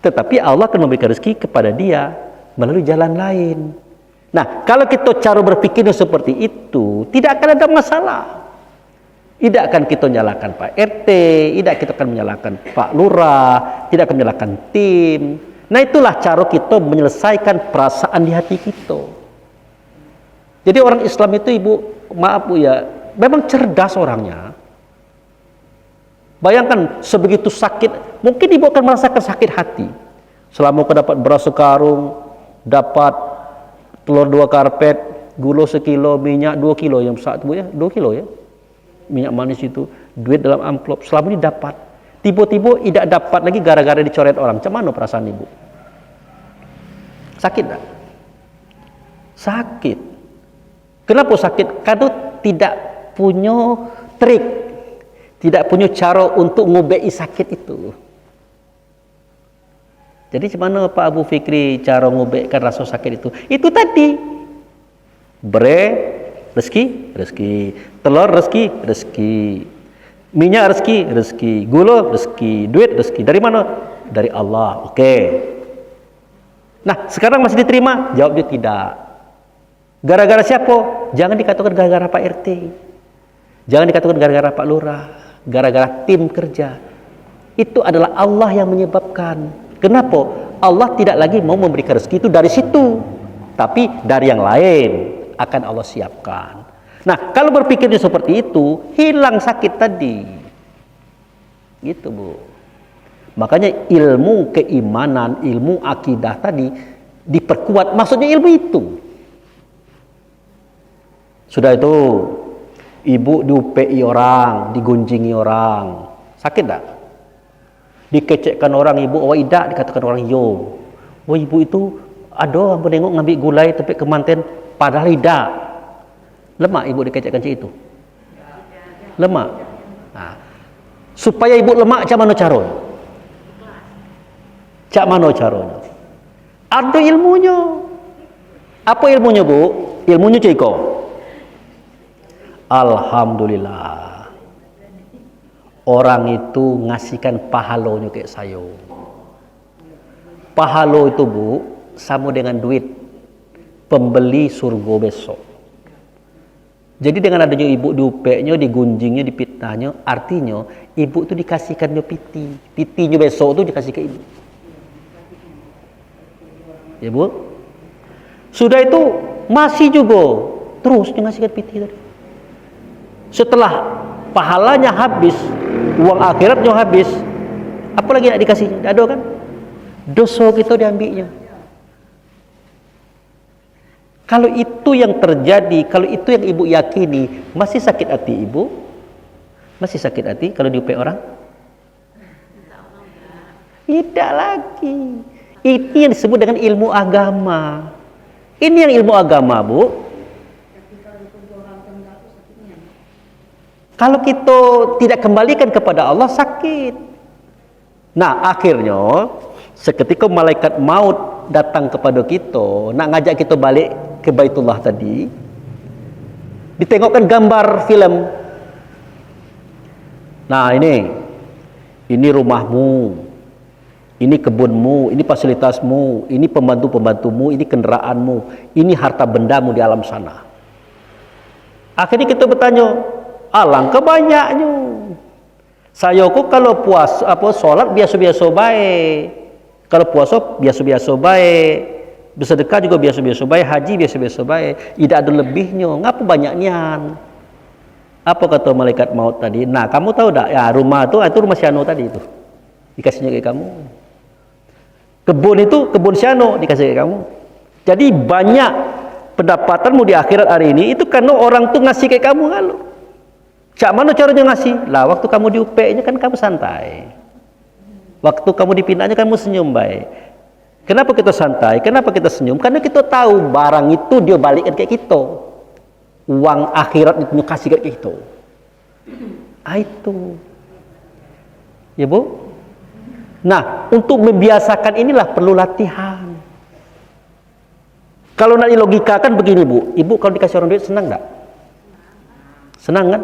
Tetapi Allah akan memberikan rezeki kepada dia melalui jalan lain. Nah, kalau kita cara berpikirnya seperti itu, tidak akan ada masalah. Tidak akan kita nyalakan Pak RT, tidak kita akan menyalahkan Pak Lurah, tidak akan menyalahkan tim. Nah, itulah cara kita menyelesaikan perasaan di hati kita. Jadi orang Islam itu, Ibu, maaf Bu ya, memang cerdas orangnya. Bayangkan sebegitu sakit, mungkin Ibu akan merasakan sakit hati. Selama kau dapat beras sekarung, dapat telur 2 karpet, gula sekilo, minyak 2 kilo, yang besar Bu ya, 2 kilo ya. Minyak manis itu, duit dalam amplop, selama ini dapat. Tiba-tiba tidak dapat lagi gara-gara dicoret orang. Macam mana perasaan Ibu? Sakit tak? Sakit. Kenapa sakit? Karena tidak punya trik, tidak punya cara untuk ngobei sakit itu. Jadi macam mana Pak Abu Fikri cara ngobekkan rasa sakit itu? Itu tadi. Rezeki, rezeki. Telur, rezeki, rezeki. Minyak, rezeki. Gula, rezeki. Duit, rezeki. Dari mana? Dari Allah. Oke. Nah, sekarang masih diterima? Jawabnya tidak. Gara-gara siapa? Jangan dikatakan gara-gara Pak RT. Jangan dikatakan gara-gara Pak Lurah. Gara-gara tim kerja. Itu adalah Allah yang menyebabkan. Kenapa? Allah tidak lagi mau memberikan rezeki itu dari situ. Tapi dari yang lain akan Allah siapkan. Nah, kalau berpikirnya seperti itu, hilang sakit tadi. Gitu, Bu. Makanya ilmu keimanan, ilmu akidah tadi diperkuat. Maksudnya ilmu itu. Sudah itu, Ibu diupei orang, digunjingi orang. Sakit tak? Dikecekkan orang, Ibu, oh tidak, dikatakan orang yo. Oh, Ibu itu ada yang menengok ngambil gulai tapi kemanten, padahal tidak. Lemak Ibu dikecekkan cik itu. Lemak. Nah, supaya Ibu lemak, cak mana caranya? Cak mana caranya? Ada ilmunya. Apa ilmunya, Bu? Ilmunya cik ko. Alhamdulillah. Orang itu ngasihkan pahalonya kayak saya. Pahalo itu, Bu, sama dengan duit pembeli surga besok. Jadi dengan adanya Ibu diupeknya, digunjingnya, dipitnahnya, artinya Ibu itu dikasihkannya piti. Pitinya besok itu dikasih ke Ibu. Ya, Bu? Sudah itu masih juga terus ngasihkan piti tadi. Setelah pahalanya habis, uang akhiratnya habis, apa lagi nak dikasihnya? Tidak ada kan? Dosa kita diambilnya. Kalau itu yang terjadi, kalau itu yang Ibu yakini, masih sakit hati Ibu? Masih sakit hati kalau diupek orang? Tidak lagi. Ini yang disebut dengan ilmu agama. Ini yang ilmu agama, Bu. Kalau kita tidak kembalikan kepada Allah, sakit. Nah, akhirnya seketika malaikat maut datang kepada kita, nak ngajak kita balik ke Baitullah tadi, ditengokkan gambar film. Nah, ini rumahmu, ini kebunmu, ini fasilitasmu, ini pembantu-pembantumu, ini kendaraanmu, ini harta bendamu di alam sana. Akhirnya kita bertanya, alangkah banyaknya. Saya kok kalau sholat biasa-biasa baik, kalau puasa biasa-biasa baik, bersedekah juga biasa-biasa baik, haji biasa-biasa baik, tidak ada lebihnya. Ngapa banyaknya? Apa kata malaikat maut tadi? Nah, kamu tahu tak? Ya, rumah itu rumah Siano tadi itu. Dikasihnya ke kamu. Kebun itu kebun Siano dikasih ke kamu. Jadi banyak pendapatanmu di akhirat hari ini itu karena orang tuh ngasih ke kamu kalau. Cak mana caranya ngasih? Lah, waktu kamu di UP-nya kan kamu santai. Waktu kamu dipindahnya kamu senyum baik. Kenapa kita santai? Kenapa kita senyum? Karena kita tahu barang itu dia balikkan kayak kita. Uang akhirat itu kasih kayak kita. Itu. Ya, Bu? Nah, untuk membiasakan inilah perlu latihan. Kalau nak dilogikakan begini, Bu. Ibu kalau dikasih orang duit senang enggak? Senang kan?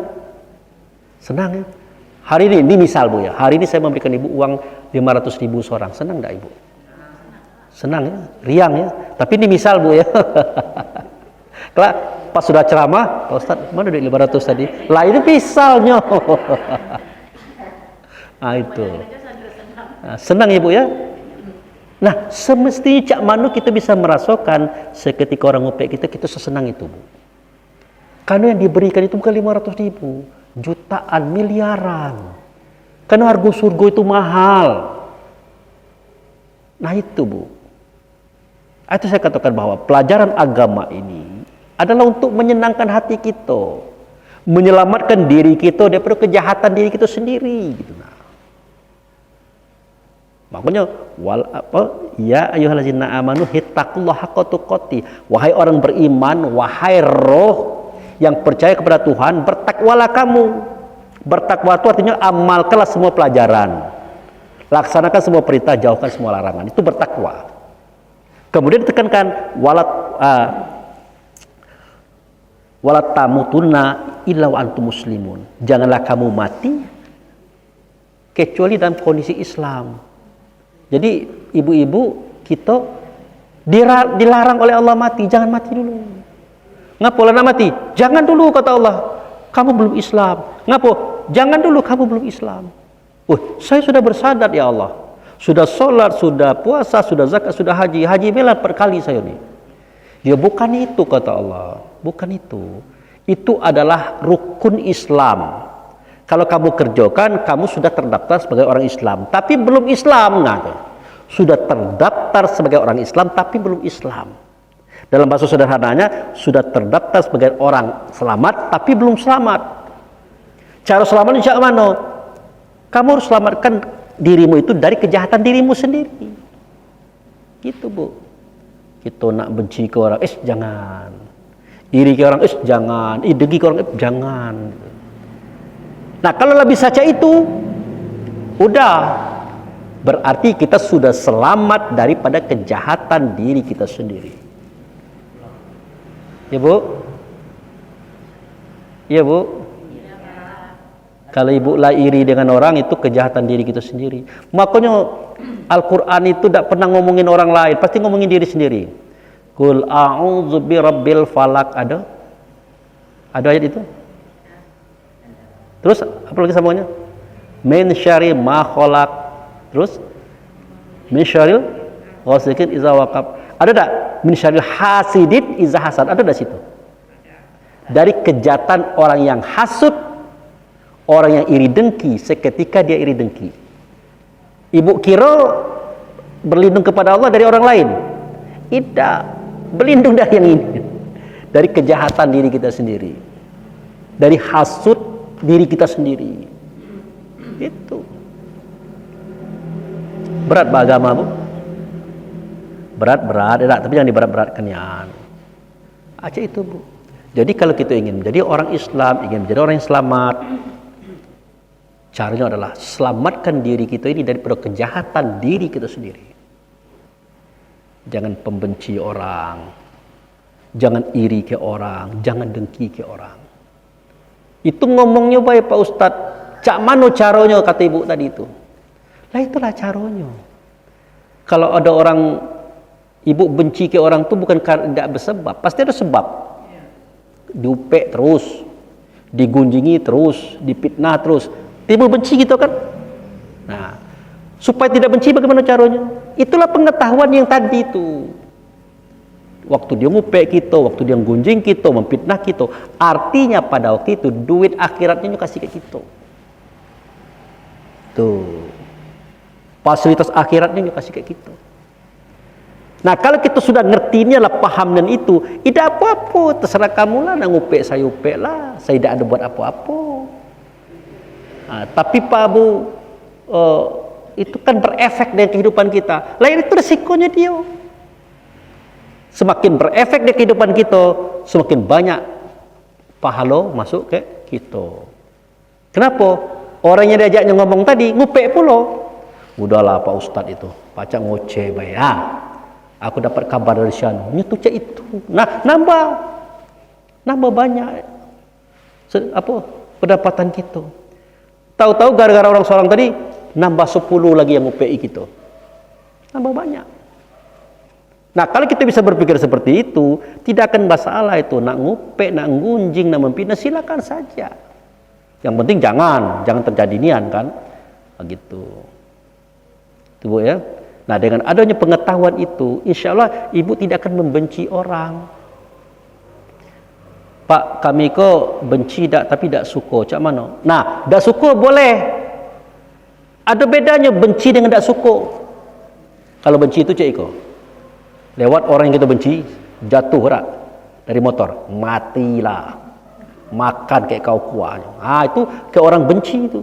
Senang ya. Hari ini misal, Bu ya. Hari ini saya memberikan Ibu uang 500.000 seorang. Senang enggak, Ibu? Senang ya, riang ya. Tapi ini misal, Bu ya. Kalau pas sudah ceramah, Pak Ustaz, mana duit 500 tadi? Lah, ini misalnya. Nah, itu. Nah, senang ya, Bu ya. Nah, semestinya cak manu kita bisa merasakan seketika orang ngopek kita sesenang itu, Bu. Karena yang diberikan itu bukan 500.000, jutaan, miliaran. Karena harga surga itu mahal. Nah, itu, Bu. Itu saya katakan bahwa pelajaran agama ini adalah untuk menyenangkan hati kita, menyelamatkan diri kita daripada kejahatan diri kita sendiri, gitu. Nah, makanya ya ayyuhallazina amanu hittaqullaha haqqa tuqatih, wahai orang beriman, wahai roh yang percaya kepada Tuhan, bertakwalah kamu. Bertakwa itu artinya amalkanlah semua pelajaran, laksanakan semua perintah, jauhkan semua larangan. Itu bertakwa. Kemudian ditekankan walat tamutunna illa wa antum muslimun. Janganlah kamu mati kecuali dalam kondisi Islam. Jadi ibu-ibu kita dilarang oleh Allah mati. Jangan mati dulu. Ngapo lah nak mati? Jangan dulu, kata Allah. Kamu belum Islam. Ngapo? Jangan dulu, kamu belum Islam. Saya sudah bersadat ya Allah. Sudah sholat, sudah puasa, sudah zakat, sudah haji. Haji bela per kali saya nih. Ya bukan itu, kata Allah. Bukan itu. Itu adalah rukun Islam. Kalau kamu kerjakan, kamu sudah terdaftar sebagai orang Islam. Tapi belum Islam. Nah, sudah terdaftar sebagai orang Islam, tapi belum Islam. Dalam bahasa sederhananya, sudah terdaftar sebagai orang selamat, tapi belum selamat. Cara selamat insya Allah, kamu harus selamatkan dirimu itu dari kejahatan dirimu sendiri. Gitu, Bu. Kita nak benci ke orang, jangan. Iri ke orang, jangan. Degi ke orang, jangan. Nah, kalau lebih saja itu, udah. Berarti kita sudah selamat daripada kejahatan diri kita sendiri. Ya, Bu? Ya, Bu? Kalau ibu lah iri dengan orang, itu kejahatan diri kita sendiri. Makanya Al-Quran itu tidak pernah ngomongin orang lain, pasti ngomongin diri sendiri. Qul a'udzu birabbil falak. Ada ayat itu? Terus apa lagi sambungannya? Min syarri ma khalaq. Terus min syarril ghasiqin idza waqab. Ada tak? Min syarril hasidin idza hasad. Ada tak situ? Dari kejahatan orang yang hasud, orang yang iri dengki seketika dia iri dengki. Ibu kira berlindung kepada Allah dari orang lain? Tidak. Berlindung dari yang ini. Dari kejahatan diri kita sendiri. Dari hasud diri kita sendiri. Itu. Berat beragama, Bu. Berat, tapi jangan diberat-beratkan ya. Aja itu, Bu. Jadi kalau kita ingin menjadi orang Islam, ingin menjadi orang yang selamat, caranya adalah selamatkan diri kita ini daripada kejahatan diri kita sendiri. Jangan pembenci orang, jangan iri ke orang, jangan dengki ke orang. Itu ngomongnya baik Pak Ustadz. Cak mano caranya kata ibu tadi itu. Lah itulah caranya. Kalau ada orang ibu benci ke orang itu bukan karena tidak bersebab, pasti ada sebab. Diupek terus, digunjingi terus, dipitnah terus, timbul benci gitu kan. Nah, supaya tidak benci bagaimana caranya? Itulah pengetahuan yang tadi itu. Waktu dia ngupek kita, waktu dia gunjing kita, memfitnah kita, artinya pada waktu itu duit akhiratnya kasih ke kita. Tuh. Fasilitas akhiratnya kasih ke kita. Nah, kalau kita sudah ngerti ini adalah paham dan itu, tidak apa-apa, terserah kamu lah, nak ngupek saya upek lah, saya tidak ada buat apa-apa. Nah, tapi Pak Abu, itu kan berefek dengan kehidupan kita. Lain itu resikonya dia. Semakin berefek di kehidupan kita, semakin banyak pahala masuk ke kita. Kenapa? Orang yang diajaknya ngomong tadi, ngupek pula. Udahlah Pak Ustadz itu, pacak ngoceh baik. Aku dapat kabar dari sana, nyetu cek itu. Nah, nambah banyak pendapatan kita. Tahu-tahu gara-gara orang seorang tadi, nambah 10 lagi yang ngupek kita. Nambah banyak. Nah, kalau kita bisa berpikir seperti itu, tidak akan masalah itu. Nak ngupek, nak ngunjing, nak mempitnah, silakan saja. Yang penting jangan terjadi nian kan. Begitu. Itu Bu ya. Nah, dengan adanya pengetahuan itu, insya Allah ibu tidak akan membenci orang. Pak, kami kok benci tapi tidak suka. Cak mana? Nah, tidak suka boleh. Ada bedanya benci dengan tidak suka. Kalau benci itu cak iko. Lewat orang yang kita benci, jatuh rak dari motor, matilah. Makan kayak kau kuat. Itu kayak orang benci itu.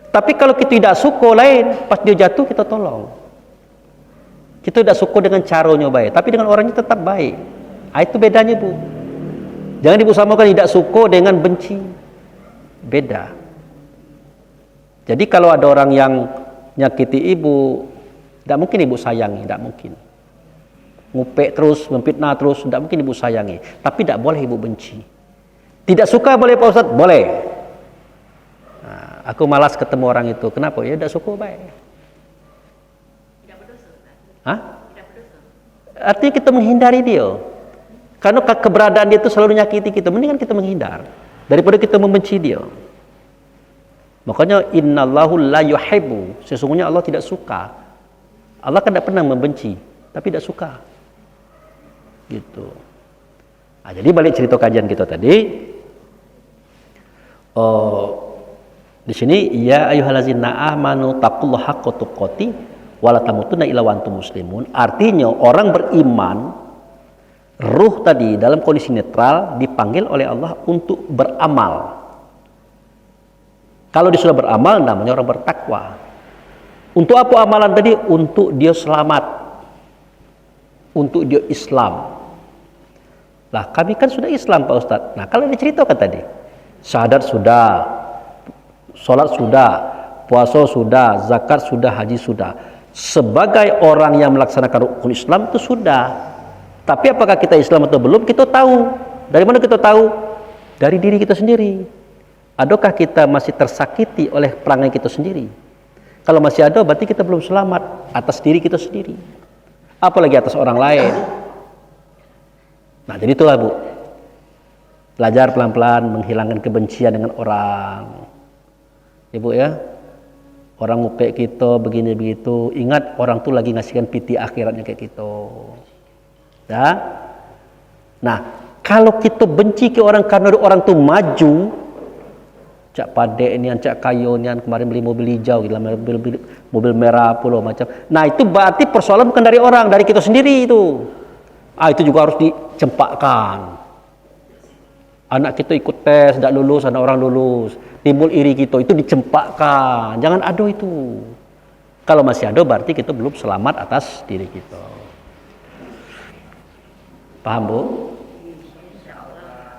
Tapi kalau kita tidak suka lain, pas dia jatuh kita tolong. Kita tidak suka dengan caranya baik, tapi dengan orangnya tetap baik. Itu bedanya Bu. Jangan ibu samakan tidak suka dengan benci. Beda. Jadi kalau ada orang yang nyakiti ibu, tidak mungkin ibu sayangi, tidak mungkin. Ngupek terus, memfitnah terus, tidak mungkin ibu sayangi. Tapi tidak boleh ibu benci. Tidak suka boleh Pak Ustadz? Boleh. Nah, aku malas ketemu orang itu. Kenapa? Ya tidak suka baik. Tidak berdosa. Artinya kita menghindari dia. Karena keberadaan dia itu selalu nyakiti kita. Mendingan kita menghindar daripada kita membenci dia. Makanya innallahu la yuhibbu. Sesungguhnya Allah tidak suka. Allah kan tidak pernah membenci, tapi tidak suka. Gitu. Nah, jadi balik cerita kajian kita tadi. Di sini ya ayyuhallazina amanu taqullaha haqqa tuqatih wala tamutunna illa wa antum muslimun. Artinya orang beriman, ruh tadi dalam kondisi netral dipanggil oleh Allah untuk beramal. Kalau dia sudah beramal namanya orang bertakwa. Untuk apa amalan tadi? Untuk dia selamat, untuk dia Islam. Lah kami kan sudah Islam Pak Ustadz. Nah kalau diceritakan tadi, syahadat sudah, sholat sudah, puasa sudah, zakat sudah, haji sudah. Sebagai orang yang melaksanakan rukun Islam itu sudah. Tapi apakah kita Islam atau belum? Kita tahu. Dari mana kita tahu? Dari diri kita sendiri. Adakah kita masih tersakiti oleh perangai kita sendiri? Kalau masih ada, berarti kita belum selamat atas diri kita sendiri. Apalagi atas orang lain. Nah, jadi itulah Bu. Belajar pelan-pelan menghilangkan kebencian dengan orang. Ibu ya. Orang ngupek kita begini begitu, ingat orang tuh lagi ngasihkan piti akhiratnya kayak gitu. Ya. Nah, kalau kita benci ke orang karena orang tuh maju, cak padek nian, cak kayo nian, kemarin beli mobil hijau, gila mobil merah pula macam. Nah, itu berarti persoalan bukan dari orang, dari kita sendiri itu. Itu juga harus dicempakkan. Anak kita ikut tes, tidak lulus, anak orang lulus. Timbul iri kita, itu dicempakkan. Jangan adu itu. Kalau masih ada berarti kita belum selamat atas diri kita. Paham Bu?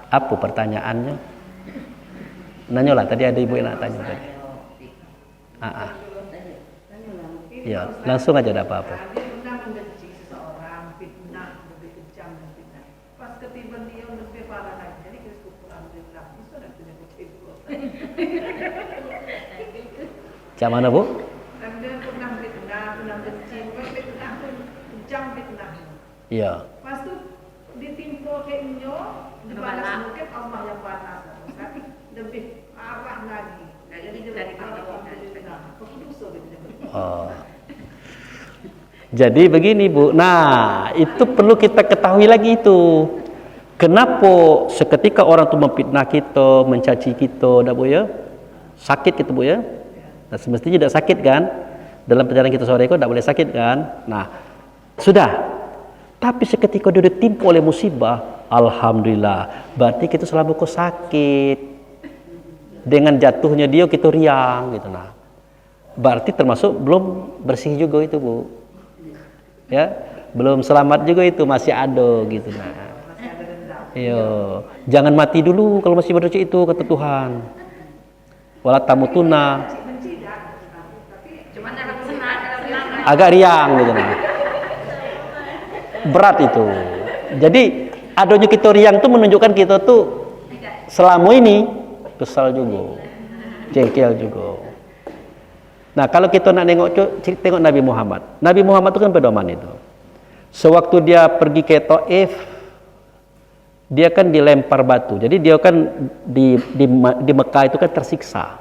Apa pertanyaannya? Nanyalah, tadi ada ibu yang nak tanya tadi. Ya, langsung aja, ada apa-apa. Dia pernah membenci seseorang, fitnah, lebih kejam dan fitnah. Pas ketiban dia lebih parah lagi. Jadi kita syukur alhamdulillah. Itu sudah punya bukti. Cak mana Bu? Dan dia pernah fitnah, pernah benci, fitnah pun kejam fitnah. Iya. Pas itu ditimpa kayaknya, dibalas mungkin Allah yang panas. Tapi lebih parah lagi. Jadi dia alhamdulillah. Keputusan dia. Oh. Jadi begini Bu, nah itu perlu kita ketahui lagi itu. Kenapa seketika orang itu memfitnah kita, mencaci kita, dah Bu ya? Sakit kita Bu ya? Nah, semestinya tidak sakit kan? Dalam perjalanan kita sore itu tidak boleh sakit kan? Nah, sudah. Tapi seketika dia ditimpa oleh musibah, alhamdulillah, berarti kita selama kau sakit. Dengan jatuhnya dia kita riang gitu nah. Berarti termasuk belum bersih juga itu Bu. Ya, belum selamat juga itu, masih ada gitu nah. Iya, jangan mati dulu kalau masih berdosa itu kata Tuhan. Wala tamutuna. Agak riang gitu nah. Berat itu. Jadi adanya kita riang tuh menunjukkan kita tuh selama ini kesal juga, jengkel juga. Nah, kalau kita nak tengok Nabi Muhammad. Nabi Muhammad itu kan pedoman itu. Sewaktu dia pergi ke Taif, dia kan dilempar batu. Jadi dia kan di Mekah itu kan tersiksa.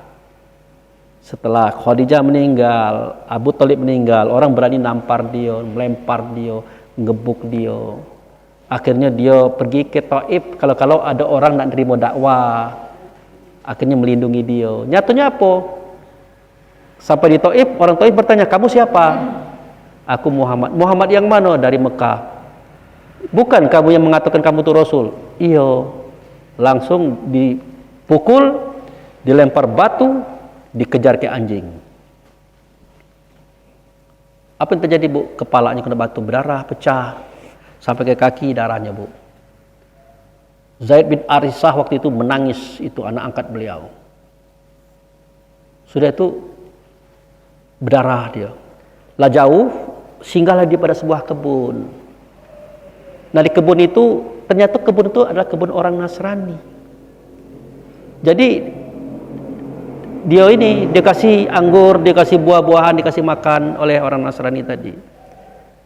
Setelah Khadijah meninggal, Abu Thalib meninggal, orang berani nampar dia, melempar dia, ngebuk dia. Akhirnya dia pergi ke Taif, kalau ada orang nak terima dakwah, akhirnya melindungi dia. Nyatanya apa? Sampai di Taif, orang Taif bertanya, kamu siapa? Aku Muhammad. Muhammad yang mana? Dari Mekah. Bukan kamu yang mengatakan kamu itu Rasul? Iya. Langsung dipukul, dilempar batu, dikejar ke anjing. Apa yang terjadi Bu? Kepalanya kena batu, berdarah, pecah. Sampai ke kaki darahnya Bu. Zaid bin Arisah waktu itu menangis, itu anak angkat beliau. Sudah itu berdarah dia. Lah jauh, singgahlah dia pada sebuah kebun. Nah di kebun itu, ternyata kebun itu adalah kebun orang Nasrani. Jadi dia kasih anggur, dia kasih buah-buahan, dikasih makan oleh orang Nasrani tadi.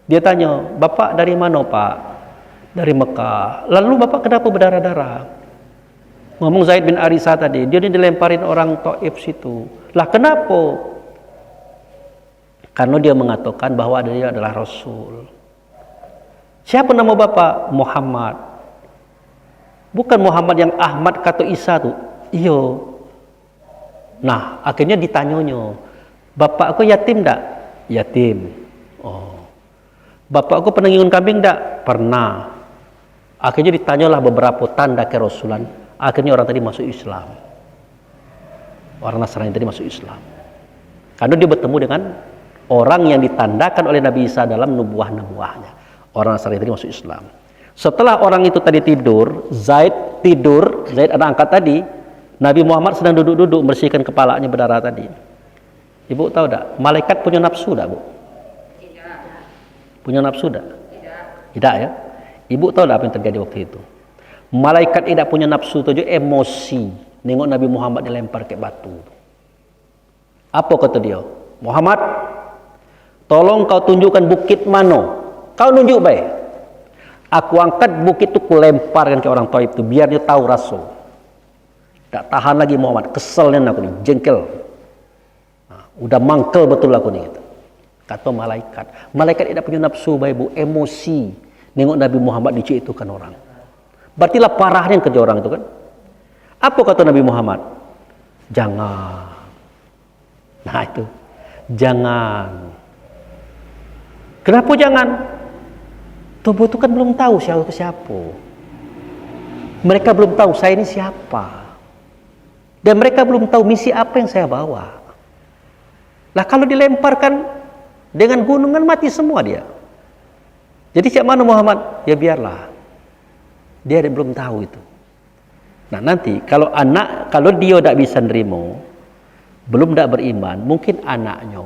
Dia tanya, Bapak dari mana Pak? Dari Mekah. Lalu Bapak kenapa berdarah-darah? Ngomong Zaid bin Arisah tadi, dia dilemparin orang Taif situ. Lah kenapa? Karena dia mengatakan bahwa dia adalah Rasul. Siapa nama Bapak? Muhammad. Bukan Muhammad yang Ahmad kata Isa tuh. Iya. Nah, akhirnya ditanyanya, Bapak aku yatim tak? Yatim. Oh. Bapak aku pernah ngingun kambing tak? Pernah. Akhirnya ditanyalah beberapa tanda kerasulan. Akhirnya orang tadi masuk Islam. Orang Nasrani tadi masuk Islam. Karena dia bertemu dengan orang yang ditandakan oleh Nabi Isa dalam nubuah-nubuahnya. Orang Nasrani tadi masuk Islam. Setelah orang itu tadi tidur, Zaid anak angkat tadi, Nabi Muhammad sedang duduk-duduk membersihkan kepalanya berdarah tadi. Ibu tahu tak? Malaikat punya nafsu tak Bu? Tidak. Punya nafsu tak? Tidak ya? Ibu tahu tak apa yang terjadi waktu itu? Malaikat tidak punya nafsu itu emosi. Nengok Nabi Muhammad dilempar ke batu. Apa kata dia? Muhammad, tolong kau tunjukkan bukit mana. Kau nunjuk baik. Aku angkat bukit itu, kulemparkan ke orang Taif itu, biar dia tahu rasa. Tak tahan lagi Muhammad, keselnya aku nih, jengkel. Nah, udah mangkel betul aku nih. Gitu. Kata malaikat. Malaikat tidak punya nafsu baik Bu, emosi. Nengok Nabi Muhammad dicitukan orang. Berartilah parahnya yang kerja orang itu kan. Apa kata Nabi Muhammad? Jangan. Nah itu. Jangan. Kenapa jangan? Tubuh itu kan belum tahu siapa. Mereka belum tahu saya ini siapa. Dan mereka belum tahu misi apa yang saya bawa. Lah kalau dilemparkan Dengan gunungan mati semua dia. Jadi siapa mana Muhammad? Ya biarlah. Dia belum tahu itu. Nah nanti kalau dia tidak bisa nerima, belum tidak beriman, mungkin anaknya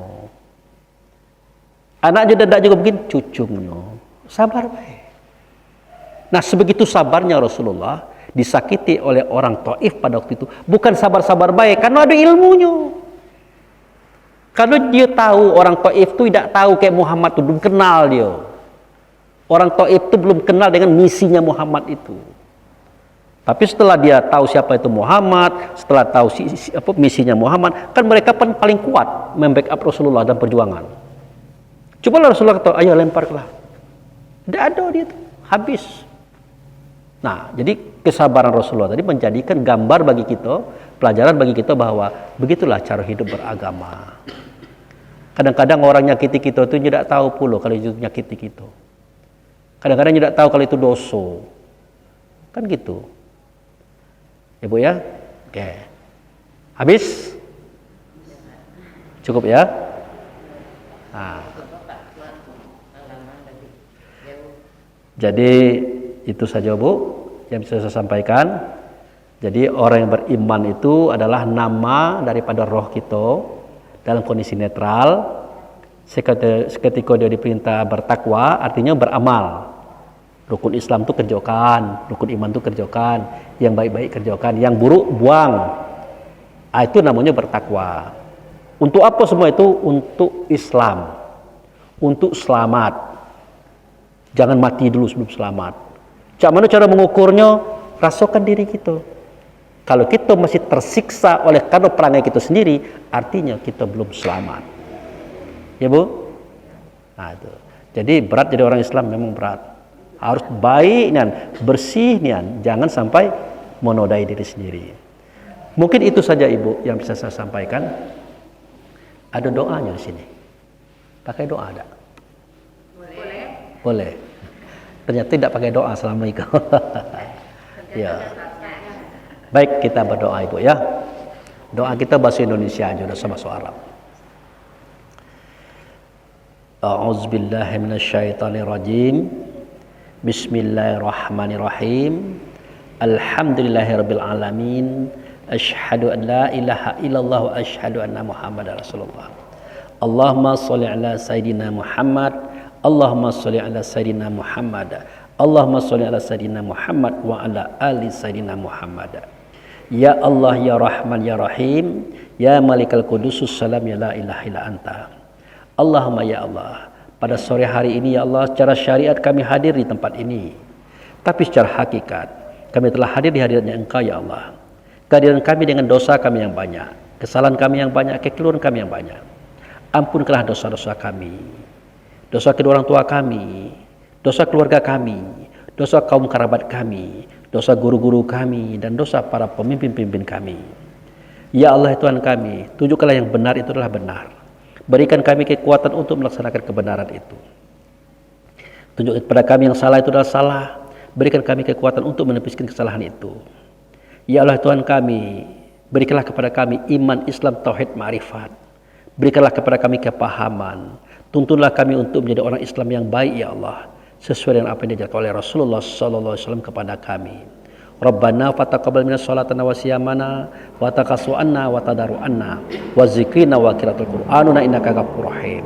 tidak juga mungkin cucunya. Sabar baik. Nah sebegitu sabarnya Rasulullah disakiti oleh orang Taif pada waktu itu, bukan sabar-sabar baik, karena ada ilmunya. Kalau dia tahu orang Taif itu tidak tahu kayak Muhammad itu, belum kenal dia. Orang Taif itu belum kenal dengan misinya Muhammad itu. Tapi setelah dia tahu siapa itu Muhammad, setelah tahu misinya Muhammad, kan mereka paling kuat membackup Rasulullah dalam perjuangan. Coba Rasulullah kata, ayo lemparlah. Tidak ada dia itu, habis. Nah, jadi kesabaran Rasulullah tadi menjadikan gambar bagi kita, pelajaran bagi kita bahwa begitulah cara hidup beragama. Kadang-kadang orang nyakiti kita itu tidak tahu pula kalau itu nyakiti kita. Kadang-kadang tidak tahu kalau itu dosa. Kan gitu. Ya Bu ya? Oke. Habis? Cukup ya? Nah. Jadi itu saja Bu yang bisa saya sampaikan. Jadi orang yang beriman itu adalah nama daripada roh kita dalam kondisi netral. Seketika dia diperintah bertakwa, artinya beramal. Rukun Islam itu kerjakan, rukun iman itu kerjakan, yang baik-baik kerjakan, yang buruk buang. Itu namanya bertakwa. Untuk apa semua itu? Untuk Islam, untuk selamat. Jangan mati dulu sebelum selamat. Cak mana cara mengukurnya? Rasakan diri kita. Kalau kita masih tersiksa oleh karena perangai kita sendiri, artinya kita belum selamat. Ya Bu? Nah itu. Jadi berat jadi orang Islam memang berat. Harus baik nian, bersih nian, jangan sampai menodai diri sendiri. Mungkin itu saja Ibu yang bisa saya sampaikan. Ada doanya di sini. Pakai doa ada? Boleh. Boleh. Ternyata tidak pakai doa selama itu. Ya. Baik, kita berdoa Ibu ya. Doa kita bahasa Indonesia aja, udah sama bahasa Arab. A'udzubillahi minasyaitonirrajim. Bismillahirrahmanirrahim. Alhamdulillahirabbil alamin. Asyhadu an la ilaha illallah wa asyhadu anna Muhammadar Rasulullah. Allahumma shalli ala sayidina Muhammad. Allahumma shalli ala sayidina Muhammad. Allahumma shalli ala sayidina Muhammad wa ala ali sayidina Muhammad. Ya Allah ya Rahman ya Rahim, ya Malikal Qudusus Salam ya la ilaha illa anta. Allahumma ya Allah, pada sore hari ini ya Allah, secara syariat kami hadir di tempat ini. Tapi secara hakikat, kami telah hadir di hadiratnya Engkau ya Allah. Kehadiran kami dengan dosa kami yang banyak, kesalahan kami yang banyak, kekeliruan kami yang banyak. Ampunkanlah dosa-dosa kami, dosa kedua orang tua kami, dosa keluarga kami, dosa kaum kerabat kami, dosa guru-guru kami, dan dosa para pemimpin-pemimpin kami. Ya Allah Tuhan kami, tunjukkanlah yang benar itu adalah benar. Berikan kami kekuatan untuk melaksanakan kebenaran itu. Tunjukkan kepada kami yang salah itu adalah salah. Berikan kami kekuatan untuk menepiskan kesalahan itu. Ya Allah Tuhan kami, berikanlah kepada kami iman, Islam, tauhid, ma'rifat. Berikanlah kepada kami kepahaman. Tuntunlah kami untuk menjadi orang Islam yang baik ya Allah, sesuai dengan apa yang diajarkan oleh Rasulullah sallallahu alaihi wasallam kepada kami. Rabbana fataqabbal minna sholatana wa siyamana wa taqassu anna wa tadaru anna wa zikrina wa qiraatul qur'anuna innaka ghafurur rahim.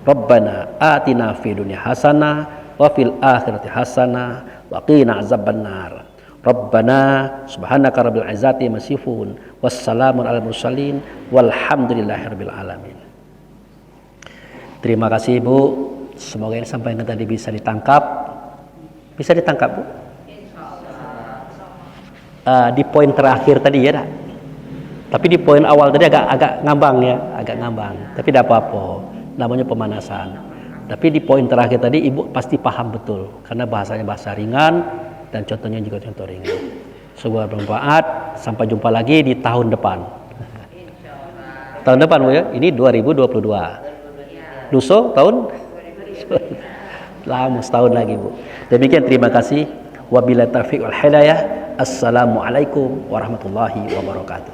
Rabbana atina fid dunya hasanah wa fil akhirati hasanah wa qina azabannar. Rabbana subhanaka rabbil izzati masifun wassalamun alal mursalin walhamdulillahirabbil alamin. Terima kasih Ibu. Semoga ini sampai tadi bisa ditangkap. Bisa ditangkap Bu? Di poin terakhir tadi ya dah. Tapi di poin awal tadi agak ngambang ya, agak ngambang. Tapi tidak apa-apa, namanya pemanasan. Tapi di poin terakhir tadi Ibu pasti paham betul, karena bahasanya bahasa ringan dan contohnya juga contoh ringan. Semoga bermanfaat. Sampai jumpa lagi di tahun depan. Tahun depan Bu ya, ini 2022. Luso tahun lama setahun lagi Bu. Demikian, terima kasih. Wabillahi taufiq wal hidayah. Assalamualaikum warahmatullahi wabarakatuh.